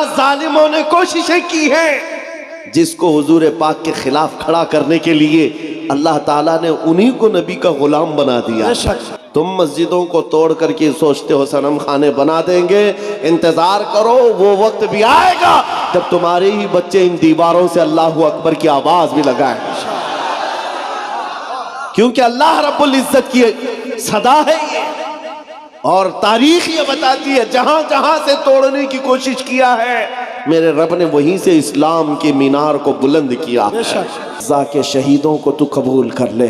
جہاں ظالموں نے کوششیں کی ہیں، جس کو حضور پاک کے خلاف کھڑا کرنے کے لیے اللہ تعالیٰ نے انہی کو نبی کا غلام بنا دیا۔ تم مسجدوں کو توڑ کر کے سوچتے ہو صنم خانے بنا دیں گے، انتظار کرو، وہ وقت بھی آئے گا جب تمہارے ہی بچے ان دیواروں سے اللہ اکبر کی آواز بھی لگائیں، کیونکہ اللہ رب العزت کی صدا ہے یہ، اور تاریخ یہ بتاتی ہے جہاں جہاں سے ہے کی کوشش کیا ہے، میرے رب نے وہیں سے اسلام کے مینار کو بلند کیا۔ غزہ کے شہیدوں کو تو قبول کر لے،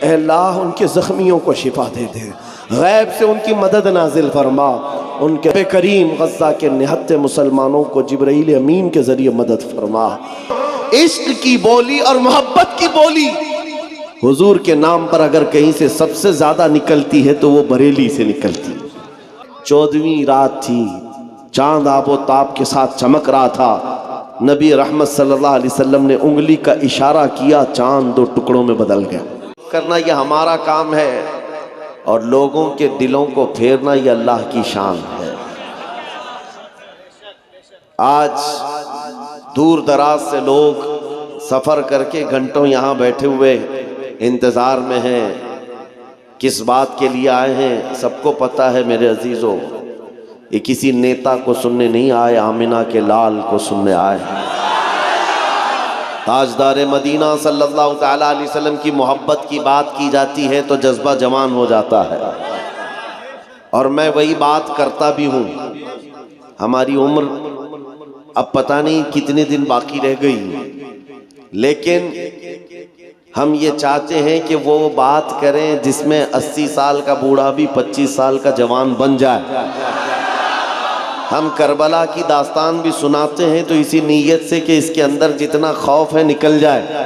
اے اللہ ان کے زخمیوں کو شفا دے دے، غیب سے ان کی مدد نازل فرما، ان کے کریم غزہ کے نہتے مسلمانوں کو جبرائیل امین کے ذریعے مدد فرما۔ عشق کی بولی اور محبت کی بولی حضور کے نام پر اگر کہیں سے سب سے زیادہ نکلتی ہے تو وہ بریلی سے نکلتی۔ 14ویں رات تھی، چاند آب و تاب کے ساتھ چمک رہا تھا، نبی رحمت صلی اللہ علیہ وسلم نے انگلی کا اشارہ کیا، چاند 2 ٹکڑوں میں بدل گیا۔ کرنا یہ ہمارا کام ہے اور لوگوں کے دلوں کو پھیرنا یہ اللہ کی شان ہے۔ آج دور دراز سے لوگ سفر کر کے گھنٹوں یہاں بیٹھے ہوئے انتظار میں ہیں، کس بات کے لیے آئے ہیں سب کو پتا ہے میرے عزیزوں، یہ کسی نیتا کو سننے نہیں آئے، آمنہ کے لال کو سننے آئے ہیں۔ تاجدار مدینہ صلی اللہ تعالیٰ علیہ وسلم کی محبت کی بات کی جاتی ہے تو جذبہ جوان ہو جاتا ہے، اور میں وہی بات کرتا بھی ہوں۔ ہماری عمر اب پتہ نہیں کتنے دن باقی رہ گئی، لیکن ہم یہ چاہتے ہیں کہ وہ بات کریں جس میں 80 سال کا بوڑھا بھی 25 سال کا جوان بن جائے۔ ہم کربلا کی داستان بھی سناتے ہیں تو اسی نیت سے کہ اس کے اندر جتنا خوف ہے نکل جائے،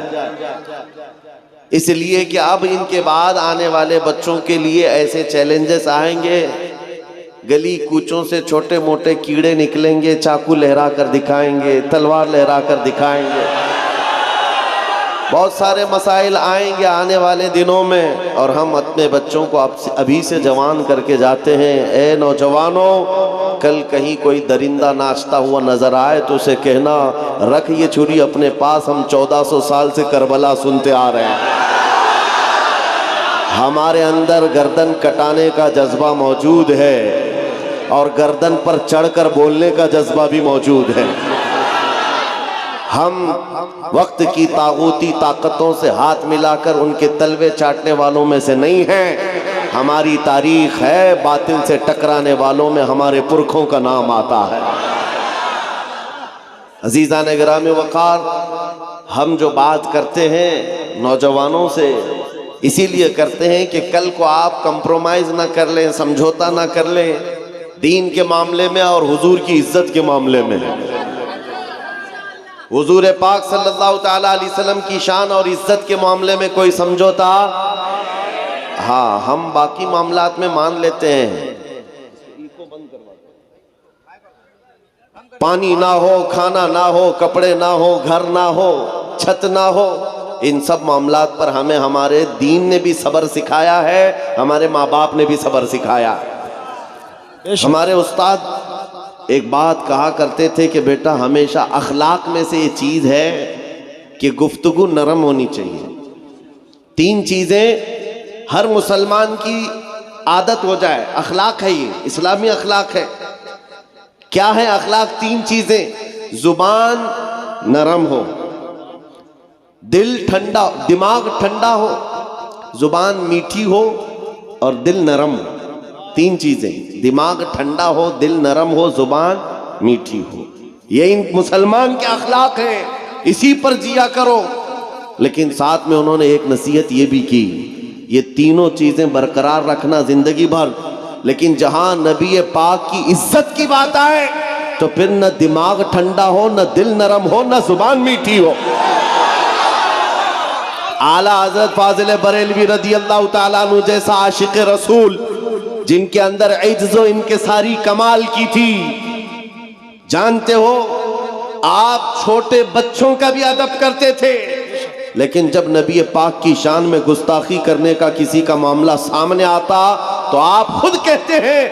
اس لیے کہ اب ان کے بعد آنے والے بچوں کے لیے ایسے چیلنجز آئیں گے، گلی کوچوں سے چھوٹے موٹے کیڑے نکلیں گے، چاقو لہرا کر دکھائیں گے، تلوار لہرا کر دکھائیں گے، بہت سارے مسائل آئیں گے آنے والے دنوں میں، اور ہم اپنے بچوں کو ابھی سے جوان کر کے جاتے ہیں۔ اے نوجوانوں، کل کہیں کوئی درندہ ناچتا ہوا نظر آئے تو اسے کہنا رکھ یہ چھری اپنے پاس، ہم 1400 سال سے کربلا سنتے آ رہے ہیں، ہمارے اندر گردن کٹانے کا جذبہ موجود ہے اور گردن پر چڑھ کر بولنے کا جذبہ بھی موجود ہے۔ ہم وقت کی طاغوتی طاقتوں سے ہاتھ ملا کر ان کے تلوے چاٹنے والوں میں سے نہیں ہیں، ہماری تاریخ ہے باطل سے ٹکرانے والوں میں ہمارے پرکھوں کا نام آتا ہے۔ عزیزان گرامی وقار، ہم جو بات کرتے ہیں نوجوانوں سے اسی لیے کرتے ہیں کہ کل کو آپ کمپرومائز نہ کر لیں، سمجھوتا نہ کر لیں دین کے معاملے میں اور حضور کی عزت کے معاملے میں۔ حضور پاک صلی اللہ تعالیٰ علیہ وسلم کی شان اور عزت کے معاملے میں کوئی سمجھوتا، ہاں ہم باقی معاملات میں مان لیتے ہیں، پانی نہ ہو، کھانا نہ ہو، کپڑے نہ ہو، گھر نہ ہو، چھت نہ ہو، ان سب معاملات پر ہمیں ہمارے دین نے بھی صبر سکھایا ہے، ہمارے ماں باپ نے بھی صبر سکھایا۔ ہمارے استاد ایک بات کہا کرتے تھے کہ بیٹا ہمیشہ اخلاق میں سے یہ چیز ہے کہ گفتگو نرم ہونی چاہیے۔ 3 چیزیں ہر مسلمان کی عادت ہو جائے، اخلاق ہے، یہ اسلامی اخلاق ہے۔ کیا ہے اخلاق؟ 3 چیزیں، زبان نرم ہو، دل ٹھنڈا، دماغ ٹھنڈا ہو، زبان میٹھی ہو اور دل نرم ہو۔ 3 چیزیں، دماغ ٹھنڈا ہو، دل نرم ہو، زبان میٹھی ہو، یہ ان مسلمان کے اخلاق ہیں، اسی پر جیا کرو۔ لیکن ساتھ میں انہوں نے ایک نصیحت یہ بھی کی، یہ تینوں چیزیں برقرار رکھنا زندگی بھر، لیکن جہاں نبی پاک کی عزت کی بات آئے تو پھر نہ دماغ ٹھنڈا ہو، نہ دل نرم ہو، نہ زبان میٹھی ہو۔ اعلیٰ حضرت فاضل بریلوی رضی اللہ تعالیٰ عنہ جیسا عاشق رسول، جن کے اندر عجز و انکساری کمال کی تھی، جانتے ہو آپ چھوٹے بچوں کا بھی ادب کرتے تھے، لیکن جب نبی پاک کی شان میں گستاخی کرنے کا کسی کا معاملہ سامنے آتا تو آپ خود کہتے ہیں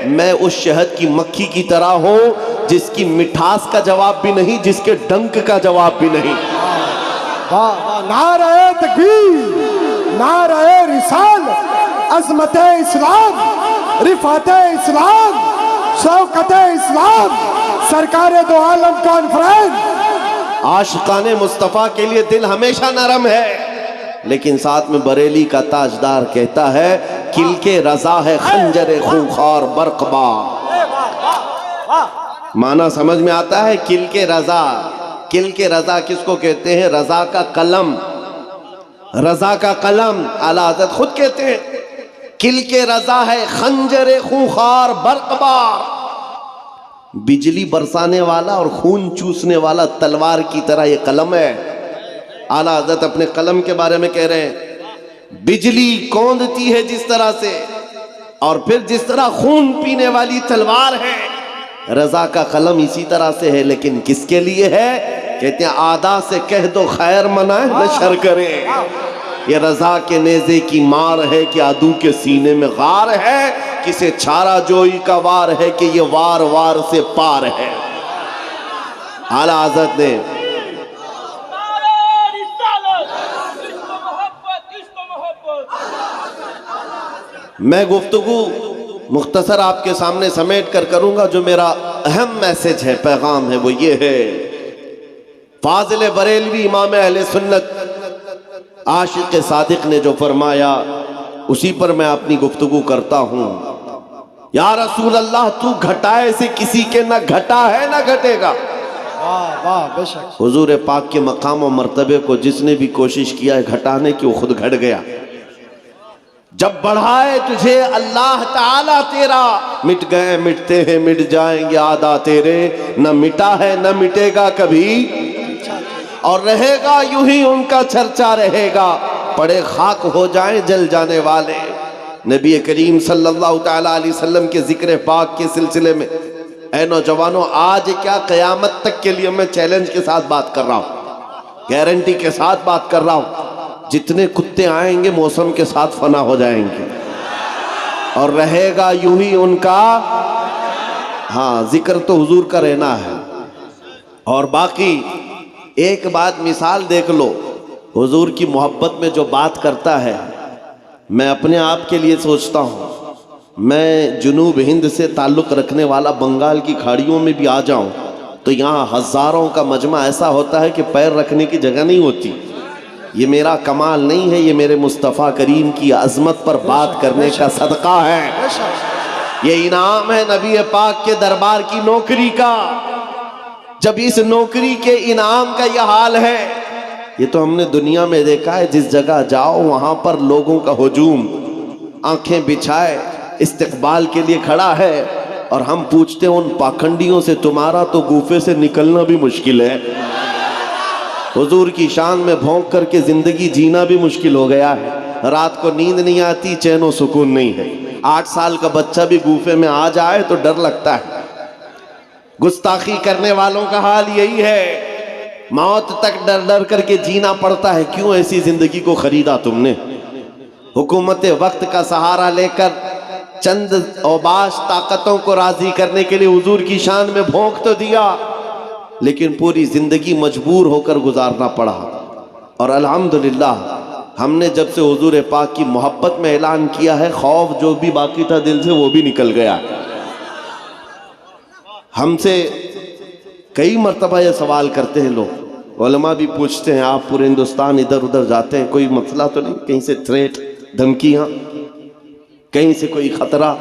میں اس شہد کی مکھی کی طرح ہوں جس کی مٹھاس کا جواب بھی نہیں، جس کے ڈنک کا جواب بھی نہیں۔ نعرہ تکبیر، نعرہ رسالت، عظمت اسلام، رفعت اسلام، شوکت اسلام، سرکار دو عالم کانفرنس۔ عاشقان مصطفیٰ کے لیے دل ہمیشہ نرم ہے، لیکن ساتھ میں بریلی کا تاجدار کہتا ہے کل کے رضا ہے خنجر خونخوار برقبار۔ معنی سمجھ میں آتا ہے؟ کل کے رضا، کل کے رضا کس کو کہتے ہیں؟ رضا کا قلم، رضا کا قلم اعلیٰ حضرت خود کہتے ہیں کل کے رضا ہے خنجر خونخوار برقبار، بجلی برسانے والا اور خون چوسنے والا تلوار کی طرح یہ قلم ہے۔ اعلیٰ حضرت اپنے قلم کے بارے میں کہہ رہے ہیں بجلی کوندتی ہے جس طرح سے، اور پھر جس طرح خون پینے والی تلوار ہے، رضا کا قلم اسی طرح سے ہے، لیکن کس کے لیے ہے؟ کہتے ہیں آدھا سے کہہ دو خیر منائے نہ شر کرے۔ یہ رضا کے نیزے کی مار ہے کہ عدو کے سینے میں غار ہے، کسے چھارا جوئی کا وار ہے کہ یہ وار وار سے پار ہے۔ اعلیٰ حضرت نے میں گفتگو مختصر آپ کے سامنے سمیٹ کر کروں گا، جو میرا اہم میسج ہے، پیغام ہے، وہ یہ ہے فاضل بریلوی امام اہل سنت عاشق صادق نے جو فرمایا اسی پر میں اپنی گفتگو کرتا ہوں۔ یا رسول اللہ تو گھٹائے سے کسی کے نہ گھٹا ہے نہ گھٹے گا۔ بے شک حضور پاک کے مقام و مرتبے کو جس نے بھی کوشش کیا ہے گھٹانے کی وہ خود گھٹ گیا۔ جب بڑھائے تجھے اللہ تعالیٰ تیرا، مٹ گئے مٹتے ہیں مٹ جائیں گے آدھا تیرے، نہ مٹا ہے نہ مٹے گا کبھی، اور رہے گا یوں ہی ان کا چرچا رہے گا، پڑے خاک ہو جائیں جل جانے والے۔ نبی کریم صلی اللہ تعالیٰ علیہ وسلم کے ذکر پاک کے سلسلے میں اے نوجوانوں، آج کیا قیامت تک کے لیے میں چیلنج کے ساتھ بات کر رہا ہوں، گارنٹی کے ساتھ بات کر رہا ہوں، جتنے کتے آئیں گے موسم کے ساتھ فنا ہو جائیں گے، اور رہے گا یوں ہی ان کا، ہاں ذکر تو حضور کا رہنا ہے۔ اور باقی ایک بات مثال دیکھ لو، حضور کی محبت میں جو بات کرتا ہے، میں اپنے آپ کے لیے سوچتا ہوں، میں جنوب ہند سے تعلق رکھنے والا بنگال کی کھاڑیوں میں بھی آ جاؤں تو یہاں ہزاروں کا مجمع ایسا ہوتا ہے کہ پیر رکھنے کی جگہ نہیں ہوتی۔ یہ میرا کمال نہیں ہے، یہ میرے مصطفیٰ کریم کی عظمت پر بات کرنے کا صدقہ ہے، یہ انعام ہے نبی پاک کے دربار کی نوکری کا۔ جب اس نوکری کے انعام کا یہ حال ہے، یہ تو ہم نے دنیا میں دیکھا ہے، جس جگہ جاؤ وہاں پر لوگوں کا ہجوم، آنکھیں بچھائے استقبال کے لیے کھڑا ہے، اور ہم پوچھتے ہیں ان پاکھنڈیوں سے تمہارا تو گوفے سے نکلنا بھی مشکل ہے۔ حضور کی شان میں بھونک کر کے زندگی جینا بھی مشکل ہو گیا ہے، رات کو نیند نہیں آتی، چین و سکون نہیں ہے۔ 8 سال کا بچہ بھی گوفے میں آ جائے تو ڈر لگتا ہے۔ گستاخی کرنے والوں کا حال یہی ہے، موت تک ڈر ڈر کر کے جینا پڑتا ہے۔ کیوں ایسی زندگی کو خریدا تم نے؟ حکومت وقت کا سہارا لے کر چند اوباش طاقتوں کو راضی کرنے کے لیے حضور کی شان میں بھونک تو دیا، لیکن پوری زندگی مجبور ہو کر گزارنا پڑا۔ اور الحمدللہ ہم نے جب سے حضور پاک کی محبت میں اعلان کیا ہے، خوف جو بھی باقی تھا دل سے وہ بھی نکل گیا۔ ہم سے کئی مرتبہ یہ سوال کرتے ہیں لوگ، علماء بھی پوچھتے ہیں، آپ پورے ہندوستان ادھر ادھر جاتے ہیں، کوئی مسئلہ تو نہیں؟ کہیں سے تھریٹ، دھمکیاں، کہیں سے کوئی خطرہ؟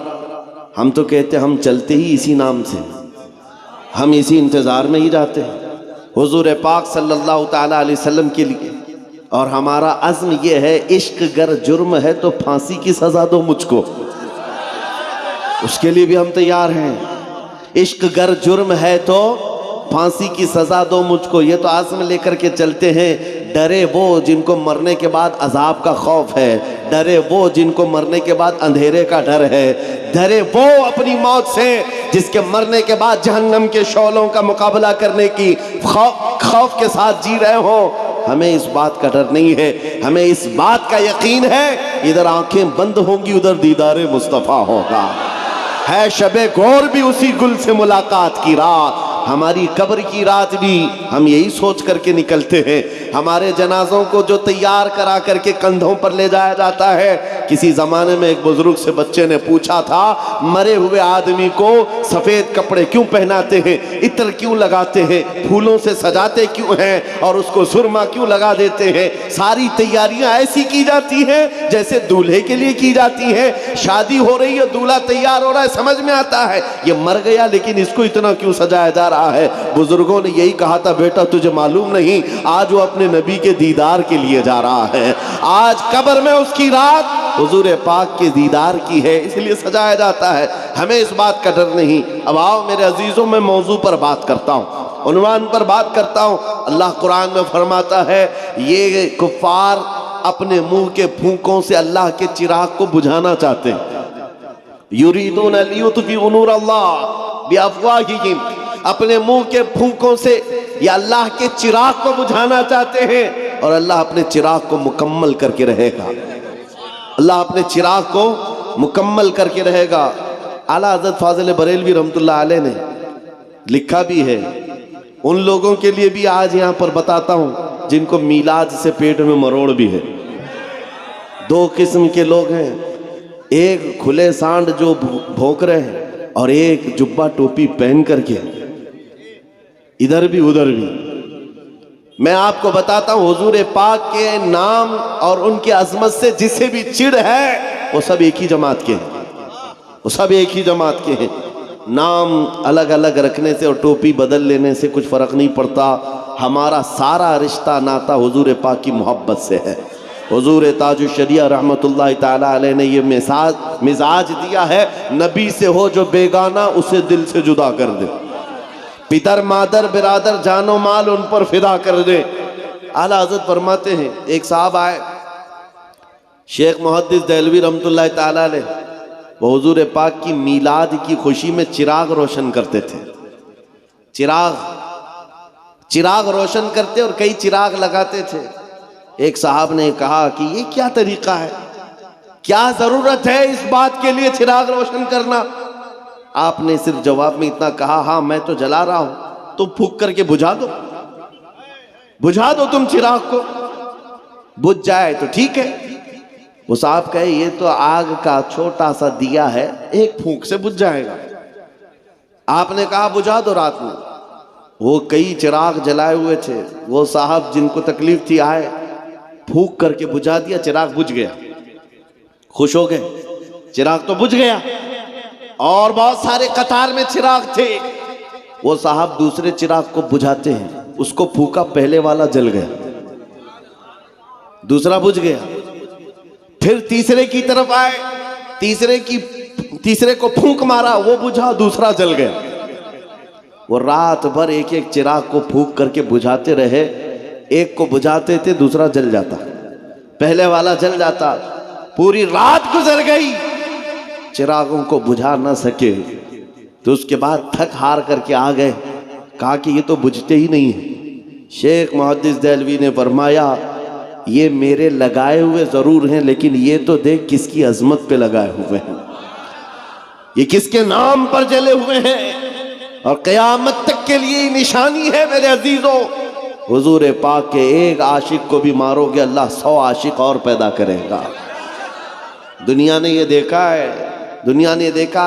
ہم تو کہتے ہیں ہم چلتے ہی اسی نام سے، ہم اسی انتظار میں ہی جاتے ہیں حضور پاک صلی اللہ تعالیٰ علیہ وسلم کے لیے۔ اور ہمارا عزم یہ ہے، عشق گر جرم ہے تو پھانسی کی سزا دو مجھ کو، اس کے لیے بھی ہم تیار ہیں۔ عشق گر جرم ہے تو پھانسی کی سزا دو مجھ کو، یہ تو عزم لے کر کے چلتے ہیں۔ ڈرے وہ جن کو مرنے کے بعد عذاب کا خوف ہے، ڈرے وہ جن کو مرنے کے بعد اندھیرے کا ڈر ہے، ڈرے وہ اپنی موت سے جس کے مرنے کے بعد جہنم کے شعلوں کا مقابلہ کرنے کی خوف کے ساتھ جی رہے ہوں۔ ہمیں اس بات کا ڈر نہیں ہے، ہمیں اس بات کا یقین ہے، ادھر آنکھیں بند ہوں گی ادھر دیدار مصطفیٰ ہوگا۔ ہے شب گور بھی اسی گل سے ملاقات کی رات. ہماری قبر کی رات بھی ہم یہی سوچ کر کے نکلتے ہیں. ہمارے جنازوں کو جو تیار کرا کر کے کندھوں پر لے جایا جاتا ہے. کسی زمانے میں ایک بزرگ سے بچے نے پوچھا تھا مرے ہوئے آدمی کو سفید کپڑے کیوں پہناتے ہیں, عطر کیوں لگاتے ہیں, پھولوں سے سجاتے کیوں ہیں, اور اس کو سرما کیوں لگا دیتے ہیں؟ ساری تیاریاں ایسی کی جاتی ہیں جیسے دولہے کے لیے کی جاتی ہیں. شادی ہو رہی ہے, دولہا تیار ہو رہا ہے, سمجھ میں آتا ہے یہ مر گیا لیکن اس کو اتنا کیوں سجایا جا رہا ہے. بزرگوں نے یہی کہا تھا بیٹا تجھے معلوم نہیں, آج وہ اپنے نبی کے دیدار کے لیے جا رہا ہے. آج قبر میں اس کی رات حضور پاک کے دیدار کی ہے, اس لیے سجایا جاتا ہے. ہمیں اس بات کا ڈر نہیں. اب آؤ میرے عزیزوں, میں موضوع پر بات کرتا ہوں, عنوان پر بات کرتا ہوں. اللہ قرآن میں فرماتا ہے یہ کفار اپنے منہ کے پھونکوں سے اللہ کے چراغ کو بجھانا چاہتے ہیں. یریدون لیطفئوا نور اللہ بافواہہم, اپنے منہ کے پھونکوں سے یہ اللہ کے چراغ کو بجھانا چاہتے ہیں, اور اللہ اپنے چراغ کو مکمل کر کے رہے گا. اللہ اپنے چراغ کو مکمل کر کے رہے گا. اعلیٰ حضرت فاضل بریلوی رحمت اللہ علیہ نے لکھا بھی ہے, ان لوگوں کے لیے بھی آج یہاں پر بتاتا ہوں جن کو میلاد سے پیٹ میں مروڑ بھی ہے. دو قسم کے لوگ ہیں, ایک کھلے سانڈ جو بھونک رہے ہیں, اور ایک جبہ ٹوپی پہن کر کے ادھر بھی ادھر بھی. میں آپ کو بتاتا ہوں حضور پاک کے نام اور ان کی عظمت سے جسے بھی چڑ ہے وہ سب ایک ہی جماعت کے ہیں, وہ سب ایک ہی جماعت کے ہیں. نام الگ الگ رکھنے سے اور ٹوپی بدل لینے سے کچھ فرق نہیں پڑتا. ہمارا سارا رشتہ ناتا حضور پاک کی محبت سے ہے. حضور تاج الشریعہ رحمت اللہ تعالی علیہ نے یہ مزاج دیا ہے, نبی سے ہو جو بیگانہ اسے دل سے جدا کر دے, پدر مادر برادر جان و مال ان پر فدا کر دے. اعلیٰ حضرت فرماتے ہیں ایک صاحب آئے, شیخ محدث دہلوی رحمت اللہ تعالی علیہ, وہ حضور پاک کی میلاد کی خوشی میں چراغ روشن کرتے تھے. چراغ روشن کرتے اور کئی چراغ لگاتے تھے. ایک صاحب نے کہا کہ یہ کیا طریقہ ہے, کیا ضرورت ہے اس بات کے لیے چراغ روشن کرنا؟ آپ نے صرف جواب میں اتنا کہا ہاں میں تو جلا رہا ہوں, تو پھونک کر کے بجھا دو تم چراغ کو, بجھ جائے تو ٹھیک ہے. وہ صاحب کہے یہ تو آگ کا چھوٹا سا دیا ہے, ایک پھونک سے بجھ جائے گا. آپ نے کہا بجھا دو رات میں. وہ کئی چراغ جلائے ہوئے تھے, وہ صاحب جن کو تکلیف تھی آئے, پھونک کر کے بجھا دیا, چراغ بجھ گیا. خوش ہو گئے, چراغ تو بجھ گیا. اور بہت سارے قطار میں چراغ تھے. وہ صاحب دوسرے چراغ کو بجھاتے ہیں, اس کو پھونکا, پہلے والا جل گیا, دوسرا بجھ گیا. پھر تیسرے کی طرف آئے, تیسرے کو پھونک مارا, وہ بجھا, دوسرا جل گیا. وہ رات بھر ایک ایک چراغ کو پھونک کر کے بجھاتے رہے. ایک کو بجھاتے تھے, دوسرا جل جاتا, پہلے والا جل جاتا. پوری رات گزر گئی, چراغوں کو بجھا نہ سکے. تو اس کے بعد تھک ہار کر کے آ گئے, کہا کہ یہ تو بجھتے ہی نہیں ہیں. شیخ محدث دہلوی نے فرمایا یہ میرے لگائے ہوئے ضرور ہیں, لیکن یہ تو دیکھ کس کی عظمت پہ لگائے ہوئے ہیں, یہ کس کے نام پر جلے ہوئے ہیں, اور قیامت تک کے لیے نشانی ہے میرے عزیزوں. حضور پاک کے ایک عاشق کو بھی مارو گے, اللہ 100 عاشق اور پیدا کرے گا. دنیا نے یہ دیکھا ہے,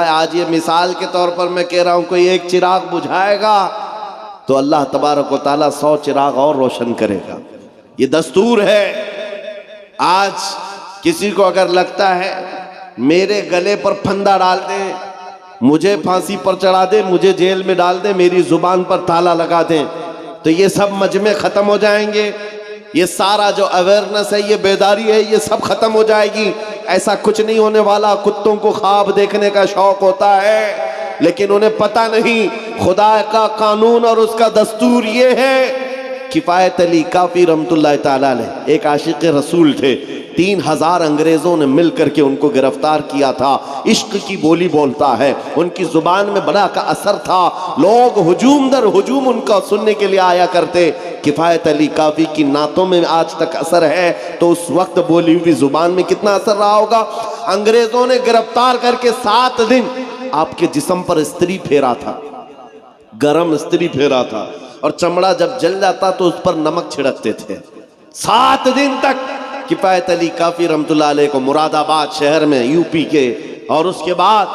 آج یہ مثال کے طور پر میں کہہ رہا ہوں, کوئی ایک چراغ بجھائے گا تو اللہ تبارک و تعالیٰ 100 چراغ اور روشن کرے گا. یہ دستور ہے. آج کسی کو اگر لگتا ہے میرے گلے پر پھندا ڈال دیں, مجھے پھانسی پر چڑھا دیں, مجھے جیل میں ڈال دیں, میری زبان پر تالا لگا دیں, تو یہ سب مجمع ختم ہو جائیں گے. یہ سارا جو اویئرنس ہے, یہ بیداری ہے, یہ سب ختم ہو جائے گی. ایسا کچھ نہیں ہونے والا. کتوں کو خواب دیکھنے کا شوق ہوتا ہے, لیکن انہیں پتہ نہیں خدا کا قانون اور اس کا دستور یہ ہے. کفایت علی کافی رحمت اللہ تعالیٰ علیہ ایک عاشق رسول تھے. 3000 انگریزوں نے مل کر کے ان کو گرفتار کیا تھا. عشق کی بولی بولتا ہے, ان کی زبان میں بڑا کا اثر تھا. لوگ ہجوم در ہجوم ان کا سننے کے لیے آیا کرتے. کفایت علی کافی کی نعتوں میں آج تک اثر ہے, تو اس وقت بولی ہوئی زبان میں کتنا اثر رہا ہوگا. انگریزوں نے گرفتار کر کے 7 دن آپ کے جسم پر استری پھیرا تھا، گرم استری پھیرا تھا، اور چمڑا جب جل جاتا تو اس پر نمک چھڑکتے تھے 7 دن تک۔ کفایت علی کافی رحمت اللہ علیہ کو مراد آباد شہر میں یو پی کے، اور اس کے بعد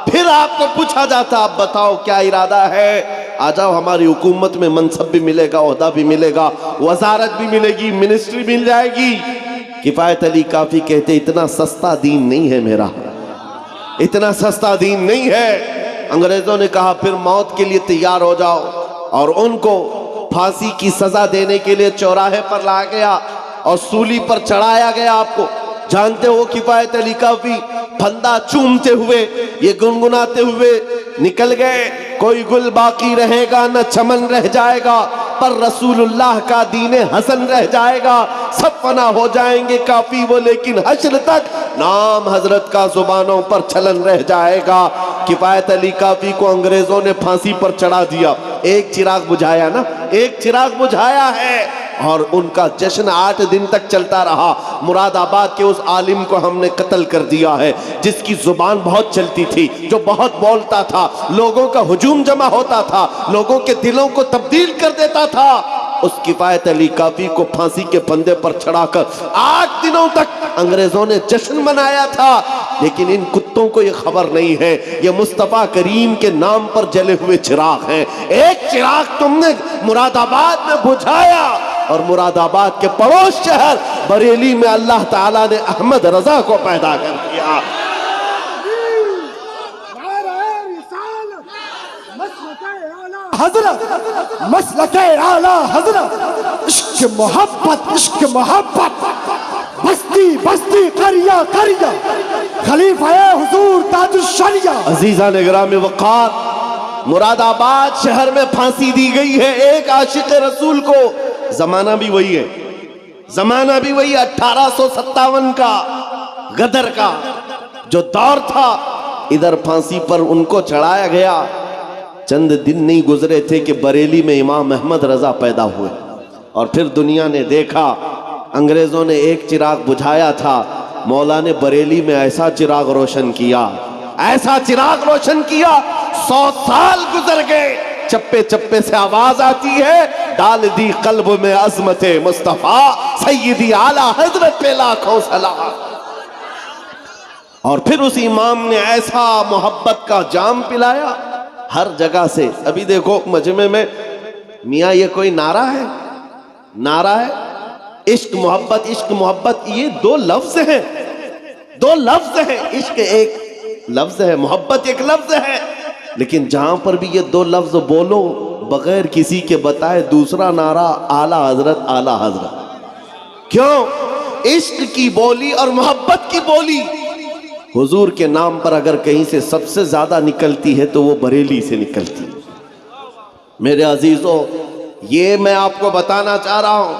پھر آپ کو پوچھا جاتا آپ بتاؤ کیا ارادہ ہے، آ جاؤ ہماری حکومت میں منصب بھی ملے گا، عہدہ بھی ملے گا، وزارت بھی ملے گی، منسٹری مل جائے گی۔ کفایت علی کافی کہتے اتنا سستا دین نہیں ہے میرا، اتنا سستا دین نہیں ہے۔ انگریزوں نے کہا پھر موت کے لیے تیار ہو جاؤ، اور ان کو پھانسی کی سزا دینے کے لیے چوراہے پر لایا گیا اور سولی پر چڑھایا گیا۔ آپ کو جانتے ہو کفایت علی کافی پھندا چومتے ہوئے، یہ گنگناتے ہوئے نکل گئے، کوئی گل باقی رہے گا نہ چمن رہ جائے گا، پر رسول اللہ کا دین حسن رہ جائے گا، سب فنا ہو جائیں گے کافی وہ لیکن حشر تک نام حضرت کا زبانوں پر چلن رہ جائے گا۔ کفایت علی کافی کو انگریزوں نے پھانسی پر چڑھا دیا، ایک چراغ بجھایا نا، ایک چراغ بجھایا ہے، اور ان کا جشن 8 دن تک چلتا رہا۔ مراد آباد کے اس عالم کو ہم نے قتل کر دیا ہے جس کی زبان بہت چلتی تھی، جو بہت بولتا تھا، لوگوں کا ہجوم جمع ہوتا تھا، لوگوں کے دلوں کو تبدیل کر دیتا تھا۔ اس کفایت علی کافی کو پھانسی کے پھندے پر چڑھا کر 8 دنوں تک انگریزوں نے جشن منایا تھا، لیکن ان کتوں کو یہ خبر نہیں ہے یہ مصطفیٰ کریم کے نام پر جلے ہوئے چراغ ہیں۔ ایک چراغ تم نے مراد آباد میں بجھایا، اور مراد آباد کے پڑوس شہر بریلی میں اللہ تعالیٰ نے احمد رضا کو پیدا کر دیا۔ حضرت مسلک اعلیٰ حضرت، عشق محبت عشق محبت، بستی بستی قریہ قریہ، خلیفہ حضور تاج الشریعہ۔ عزیزان گرامی وقار، مراد آباد شہر میں پھانسی دی گئی ہے ایک عاشق رسول کو۔ زمانہ بھی وہی ہے، زمانہ بھی وہی 1857 کا غدر کا جو دور تھا، ادھر پھانسی پر ان کو چڑھایا گیا۔ چند دن نہیں گزرے تھے کہ بریلی میں امام احمد رضا پیدا ہوئے، اور پھر دنیا نے دیکھا انگریزوں نے ایک چراغ بجھایا تھا، مولا نے بریلی میں ایسا چراغ روشن کیا، ایسا چراغ روشن کیا، 100 سال گزر گئے، چپے چپے سے آواز آتی ہے، ڈال دی قلب میں عظمت مصطفیٰ سیدی اعلیٰ حضرت پہ لاکھوں سلام۔ اور پھر اس امام نے ایسا محبت کا جام پلایا ہر جگہ سے۔ ابھی دیکھو مجمع میں میاں یہ کوئی نعرہ ہے، نعرہ ہے عشق محبت، یہ 2 لفظ ہیں، 2 لفظ ہیں، عشق ایک لفظ ہے، محبت ایک لفظ ہے، لیکن جہاں پر بھی یہ 2 لفظ بولو بغیر کسی کے بتائے دوسرا نعرہ اعلیٰ حضرت اعلیٰ حضرت۔ کیوں؟ عشق کی بولی اور محبت کی بولی حضور کے نام پر اگر کہیں سے سب سے زیادہ نکلتی ہے تو وہ بریلی سے نکلتی ہے۔ میرے عزیزوں، یہ میں آپ کو بتانا چاہ رہا ہوں،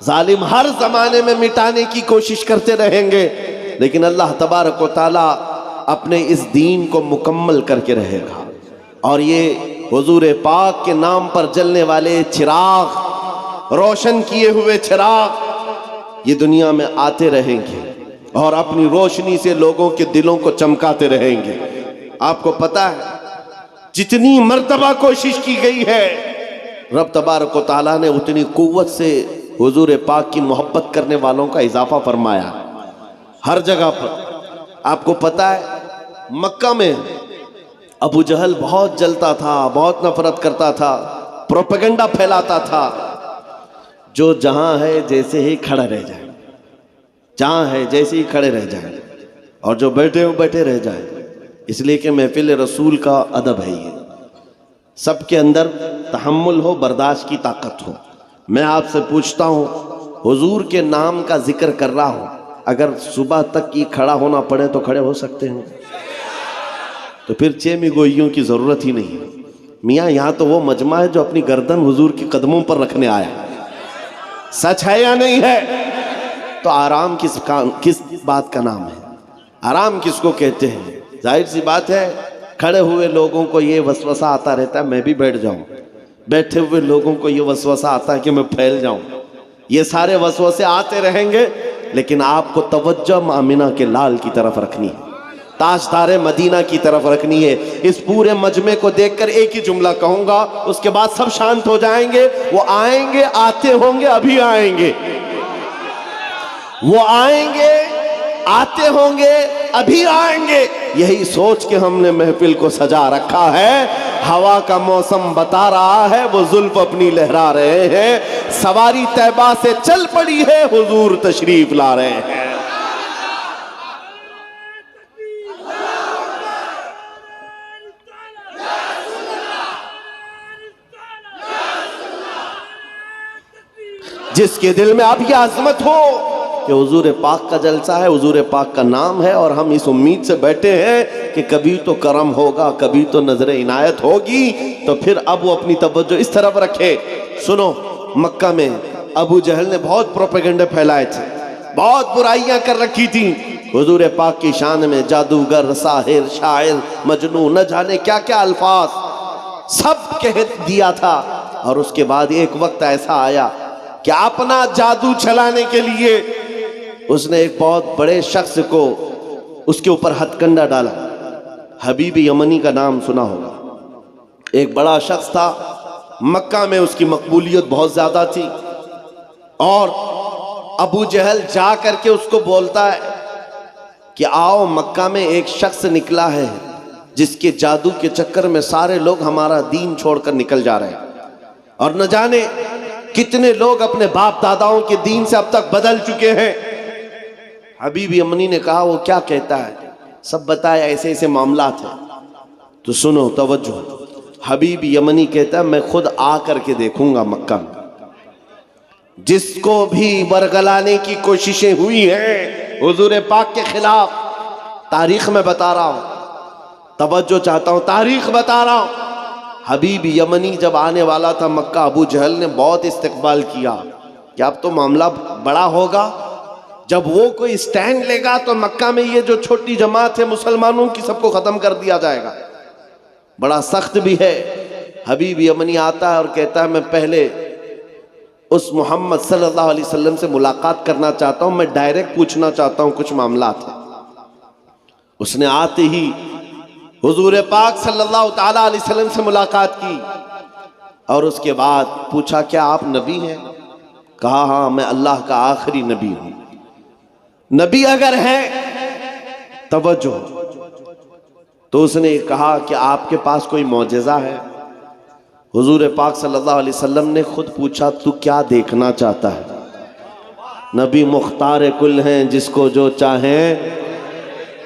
ظالم ہر زمانے میں مٹانے کی کوشش کرتے رہیں گے، لیکن اللہ تبارک و تعالیٰ اپنے اس دین کو مکمل کر کے رہے گا۔ اور یہ حضور پاک کے نام پر جلنے والے چراغ، روشن کیے ہوئے چراغ، یہ دنیا میں آتے رہیں گے اور اپنی روشنی سے لوگوں کے دلوں کو چمکاتے رہیں گے۔ آپ کو پتہ ہے جتنی مرتبہ کوشش کی گئی ہے، رب تبارک و تعالیٰ نے اتنی قوت سے حضور پاک کی محبت کرنے والوں کا اضافہ فرمایا ہر جگہ پر۔ آپ کو پتہ ہے مکہ میں ابو جہل بہت جلتا تھا، بہت نفرت کرتا تھا، پروپیگنڈا پھیلاتا تھا، جو جہاں ہے جیسے ہی کھڑا رہ جائے، جہاں ہے جیسے ہی کھڑے رہ جائیں، اور جو بیٹھے ہو بیٹھے رہ جائیں، اس لیے کہ محفل رسول کا ادب ہے یہ، سب کے اندر تحمل ہو، برداشت کی طاقت ہو۔ میں آپ سے پوچھتا ہوں، حضور کے نام کا ذکر کر رہا ہوں، اگر صبح تک یہ کھڑا ہونا پڑے تو کھڑے ہو سکتے ہیں؟ تو پھر چیمی گوئیوں کی ضرورت ہی نہیں ہے۔ میاں یہاں تو وہ مجمع ہے جو اپنی گردن حضور کے قدموں پر رکھنے آیا، سچ ہے یا نہیں ہے؟ تو آرام کس بات کا نام ہے؟ آرام کس کو کہتے ہیں؟ ظاہر سی بات ہے کھڑے ہوئے لوگوں کو یہ وسوسہ آتا رہتا ہے میں بھی بیٹھ جاؤں، بیٹھے ہوئے لوگوں کو یہ وسوسہ آتا ہے کہ میں پھیل جاؤں۔ یہ سارے وسوسے آتے رہیں گے، لیکن آپ کو توجہ آمنہ کے لال کی طرف رکھنی ہے۔ تاجدار مدینہ کی طرف رکھنی ہے. اس پورے مجمع کو دیکھ کر ایک ہی جملہ کہوں گا, اس کے بعد سب شانت ہو جائیں گے. وہ آئیں گے, آتے ہوں گے, ابھی آئیں گے. وہ آئیں گے, آتے ہوں گے, ابھی آئیں گے. یہی سوچ کے ہم نے محفل کو سجا رکھا ہے. ہوا کا موسم بتا رہا ہے, وہ زلف اپنی لہرا رہے ہیں. سواری طیبہ سے چل پڑی ہے, حضور تشریف لا رہے ہیں. جس کے دل میں اب یہ عظمت ہو کہ حضور پاک کا جلسہ ہے, حضور پاک کا نام ہے, اور ہم اس امید سے بیٹھے ہیں کہ کبھی تو کرم ہوگا, کبھی تو نظر عنایت ہوگی, تو پھر اب وہ اپنی توجہ اس طرف رکھے. سنو, مکہ میں ابو جہل نے بہت پروپیگنڈے پھیلائے تھے, بہت برائیاں کر رکھی تھیں حضور پاک کی شان میں. جادوگر, ساحر, شاعر, مجنون, نہ جانے کیا کیا الفاظ سب کہہ دیا تھا. اور اس کے بعد ایک وقت ایسا آیا کہ اپنا جادو چلانے کے لیے اس نے ایک بہت بڑے شخص کو اس کے اوپر ہتھ کنڈا ڈالا. حبیب یمنی کا نام سنا ہوگا. ایک بڑا شخص تھا مکہ میں, اس کی مقبولیت بہت زیادہ تھی. اور ابو جہل جا کر کے اس کو بولتا ہے کہ آؤ, مکہ میں ایک شخص نکلا ہے جس کے جادو کے چکر میں سارے لوگ ہمارا دین چھوڑ کر نکل جا رہے ہیں, اور نہ جانے کتنے لوگ اپنے باپ داداؤں کے دین سے اب تک بدل چکے ہیں. حبیب یمنی نے کہا وہ کیا کہتا ہے, سب بتایا ایسے ایسے معاملات ہیں. تو سنو, توجہ. حبیب یمنی کہتا ہے میں خود آ کر کے دیکھوں گا مکہ میں. جس کو بھی برگلانے کی کوششیں ہوئی ہیں حضور پاک کے خلاف, تاریخ میں بتا رہا ہوں, توجہ چاہتا ہوں, تاریخ بتا رہا ہوں. حبیب یمنی جب آنے والا تھا مکہ, ابو جہل نے بہت استقبال کیا کہ اب تو معاملہ بڑا ہوگا. جب وہ کوئی سٹینڈ لے گا تو مکہ میں یہ جو چھوٹی جماعت ہے مسلمانوں کی, سب کو ختم کر دیا جائے گا. بڑا سخت بھی ہے. حبیب یمنی آتا ہے اور کہتا ہے میں پہلے اس محمد صلی اللہ علیہ وسلم سے ملاقات کرنا چاہتا ہوں, میں ڈائریکٹ پوچھنا چاہتا ہوں, کچھ معاملات ہیں. اس نے آتے ہی حضور پاک صلی اللہ تعالیٰ علیہ وسلم سے ملاقات کی, اور اس کے بعد پوچھا کیا آپ نبی ہیں؟ کہا ہاں, میں اللہ کا آخری نبی ہوں. نبی اگر ہے, توجہ, تو اس نے کہا کہ آپ کے پاس کوئی معجزہ ہے؟ حضور پاک صلی اللہ علیہ وسلم نے خود پوچھا تو کیا دیکھنا چاہتا ہے؟ نبی مختار کل ہیں, جس کو جو چاہیں,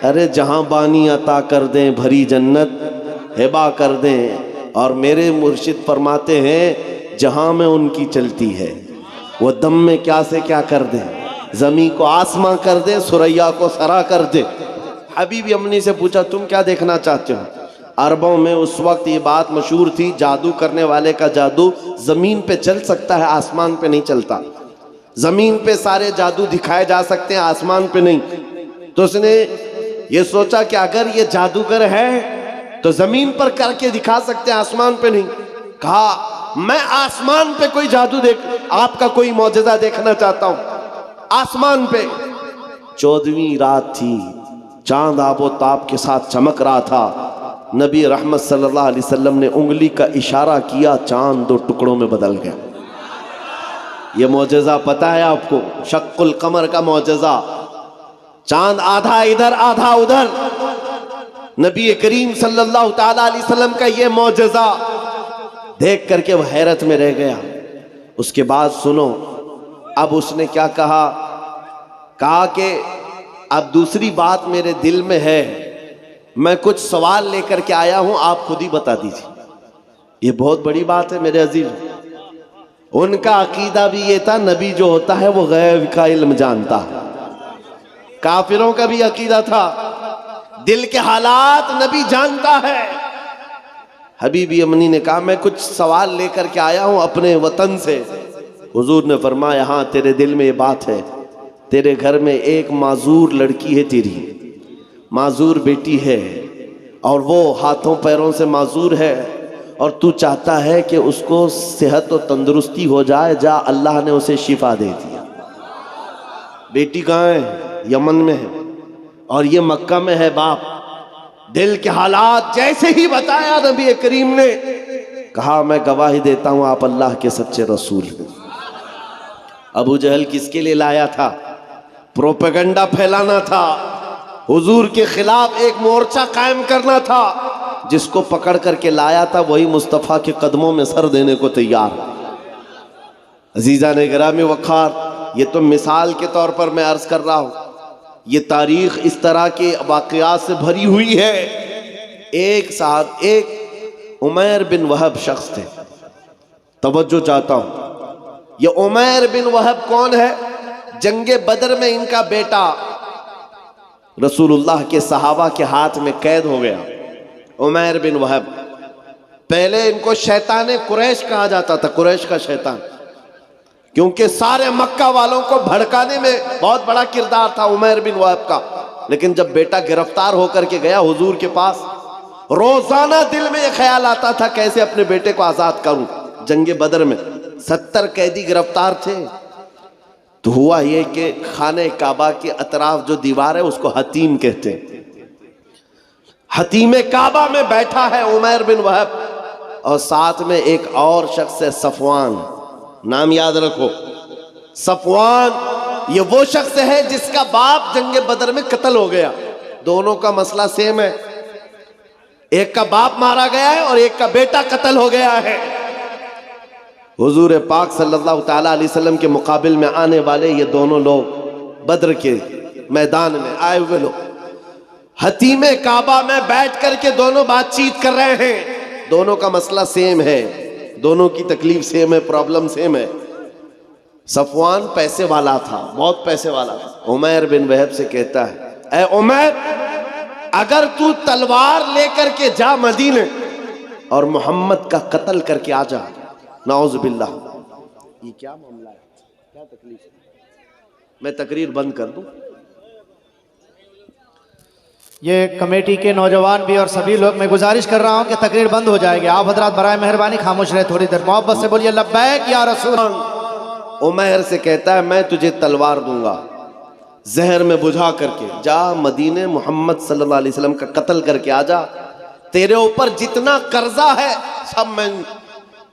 ارے جہاں بانی عطا کر دیں, بھری جنت ہبا کر دیں. اور میرے مرشد فرماتے ہیں جہاں میں ان کی چلتی ہے وہ دم میں کیا سے کیا کر دیں, زمین کو آسماں کر دیں, سریا کو سرا کر دیں. حبیب یمنی سے پوچھا تم کیا دیکھنا چاہتے ہو؟ عربوں میں اس وقت یہ بات مشہور تھی, جادو کرنے والے کا جادو زمین پہ چل سکتا ہے, آسمان پہ نہیں چلتا. زمین پہ سارے جادو دکھائے جا سکتے ہیں, آسمان پہ نہیں. تو اس نے یہ سوچا کہ اگر یہ جادوگر ہے تو زمین پر کر کے دکھا سکتے ہیں, آسمان پہ نہیں. کہا میں آسمان پہ کوئی جادو آپ کا کوئی معجزہ دیکھنا چاہتا ہوں, آسمان پہ. 14ویں رات تھی, چاند آب و تاب کے ساتھ چمک رہا تھا. نبی رحمت صلی اللہ علیہ وسلم نے انگلی کا اشارہ کیا, چاند 2 ٹکڑوں میں بدل گیا. یہ معجزہ پتہ ہے آپ کو, شق القمر کا معجزہ. چاند آدھا ادھر آدھا ادھر. نبی کریم صلی اللہ تعالیٰ علیہ وسلم کا یہ معجزہ دیکھ کر کے وہ حیرت میں رہ گیا. اس کے بعد سنو, اب اس نے کیا کہا کہ اب دوسری بات میرے دل میں ہے, میں کچھ سوال لے کر کے آیا ہوں, آپ خود ہی بتا دیجیے. یہ بہت بڑی بات ہے میرے عزیز. ان کا عقیدہ بھی یہ تھا نبی جو ہوتا ہے وہ غیب کا علم جانتا ہے. کافروں کا بھی عقیدہ تھا دل کے حالات نبی جانتا ہے. حبیب یمنی نے کہا میں کچھ سوال لے کر کے آیا ہوں اپنے وطن سے. حضور نے فرمایا ہاں تیرے دل میں یہ بات ہے, تیرے گھر میں ایک معذور لڑکی ہے, تیری معذور بیٹی ہے, اور وہ ہاتھوں پیروں سے معذور ہے, اور تو چاہتا ہے کہ اس کو صحت و تندرستی ہو جائے. جا, اللہ نے اسے شفا دے دیا. بیٹی کہاں ہے؟ یمن میں ہے, اور یہ مکہ میں ہے باپ. دل کے حالات جیسے ہی بتایا نبی کریم نے، کہا میں گواہی دیتا ہوں آپ اللہ کے سچے رسول ہیں۔ ابو جہل کس کے لیے لایا تھا؟ پروپیگنڈا پھیلانا تھا، حضور کے خلاف ایک مورچہ قائم کرنا تھا۔ جس کو پکڑ کر کے لایا تھا وہی مصطفیٰ کے قدموں میں سر دینے کو تیار۔ عزیزان گرامی وقار، یہ تو مثال کے طور پر میں عرض کر رہا ہوں، یہ تاریخ اس طرح کے واقعات سے بھری ہوئی ہے۔ ایک عمیر بن وہب شخص تھے، توجہ چاہتا ہوں، یہ عمیر بن وہب کون ہے؟ جنگ بدر میں ان کا بیٹا رسول اللہ کے صحابہ کے ہاتھ میں قید ہو گیا۔ عمیر بن وہب، پہلے ان کو شیطان قریش کہا جاتا تھا، قریش کا شیطان، کیونکہ سارے مکہ والوں کو بھڑکانے میں بہت بڑا کردار تھا عمیر بن وہب کا۔ لیکن جب بیٹا گرفتار ہو کر کے گیا حضور کے پاس، روزانہ دل میں یہ خیال آتا تھا کیسے اپنے بیٹے کو آزاد کروں۔ جنگ بدر میں 70 قیدی گرفتار تھے، تو ہوا یہ کہ خانہ کعبہ کے اطراف جو دیوار ہے اس کو حتیم کہتے ہیں۔ حتیم کعبہ میں بیٹھا ہے عمیر بن وہب، اور ساتھ میں ایک اور شخص ہے صفوان، نام یاد رکھو، صفوان یہ وہ شخص ہے جس کا باپ جنگ بدر میں قتل ہو گیا۔ دونوں کا مسئلہ سیم ہے، ایک کا باپ مارا گیا ہے اور ایک کا بیٹا قتل ہو گیا ہے۔ حضور پاک صلی اللہ تعالیٰ علیہ وسلم کے مقابل میں آنے والے یہ دونوں لوگ بدر کے میدان میں آئے ہوئے لوگ حتیم کعبہ میں بیٹھ کر کے دونوں بات چیت کر رہے ہیں۔ دونوں کا مسئلہ سیم ہے، دونوں کی تکلیف سیم ہے، پرابلم سیم ہے۔ صفوان پیسے والا تھا، بہت پیسے والا تھا۔ عمیر بن وہب سے کہتا ہے، اے عمیر، اگر تو تلوار لے کر کے جا مدینے اور محمد کا قتل کر کے آ جا، نعوذ باللہ، یہ کیا معاملہ ہے، کیا تکلیف ہے؟ میں تقریر بند کر دوں؟ یہ کمیٹی کے نوجوان بھی اور سبھی لوگ، میں گزارش کر رہا ہوں کہ تقریر بند ہو جائے گی، آپ حضرات برائے مہربانی خاموش رہے تھوڑی دیر، محبت سے بولیے لبیک یا رسول۔ عمیر سے کہتا ہے میں تجھے تلوار دوں گا، زہر میں بجھا کر کے جا مدینے، محمد صلی اللہ علیہ وسلم کا قتل کر کے آ جا، تیرے اوپر جتنا قرضہ ہے سب میں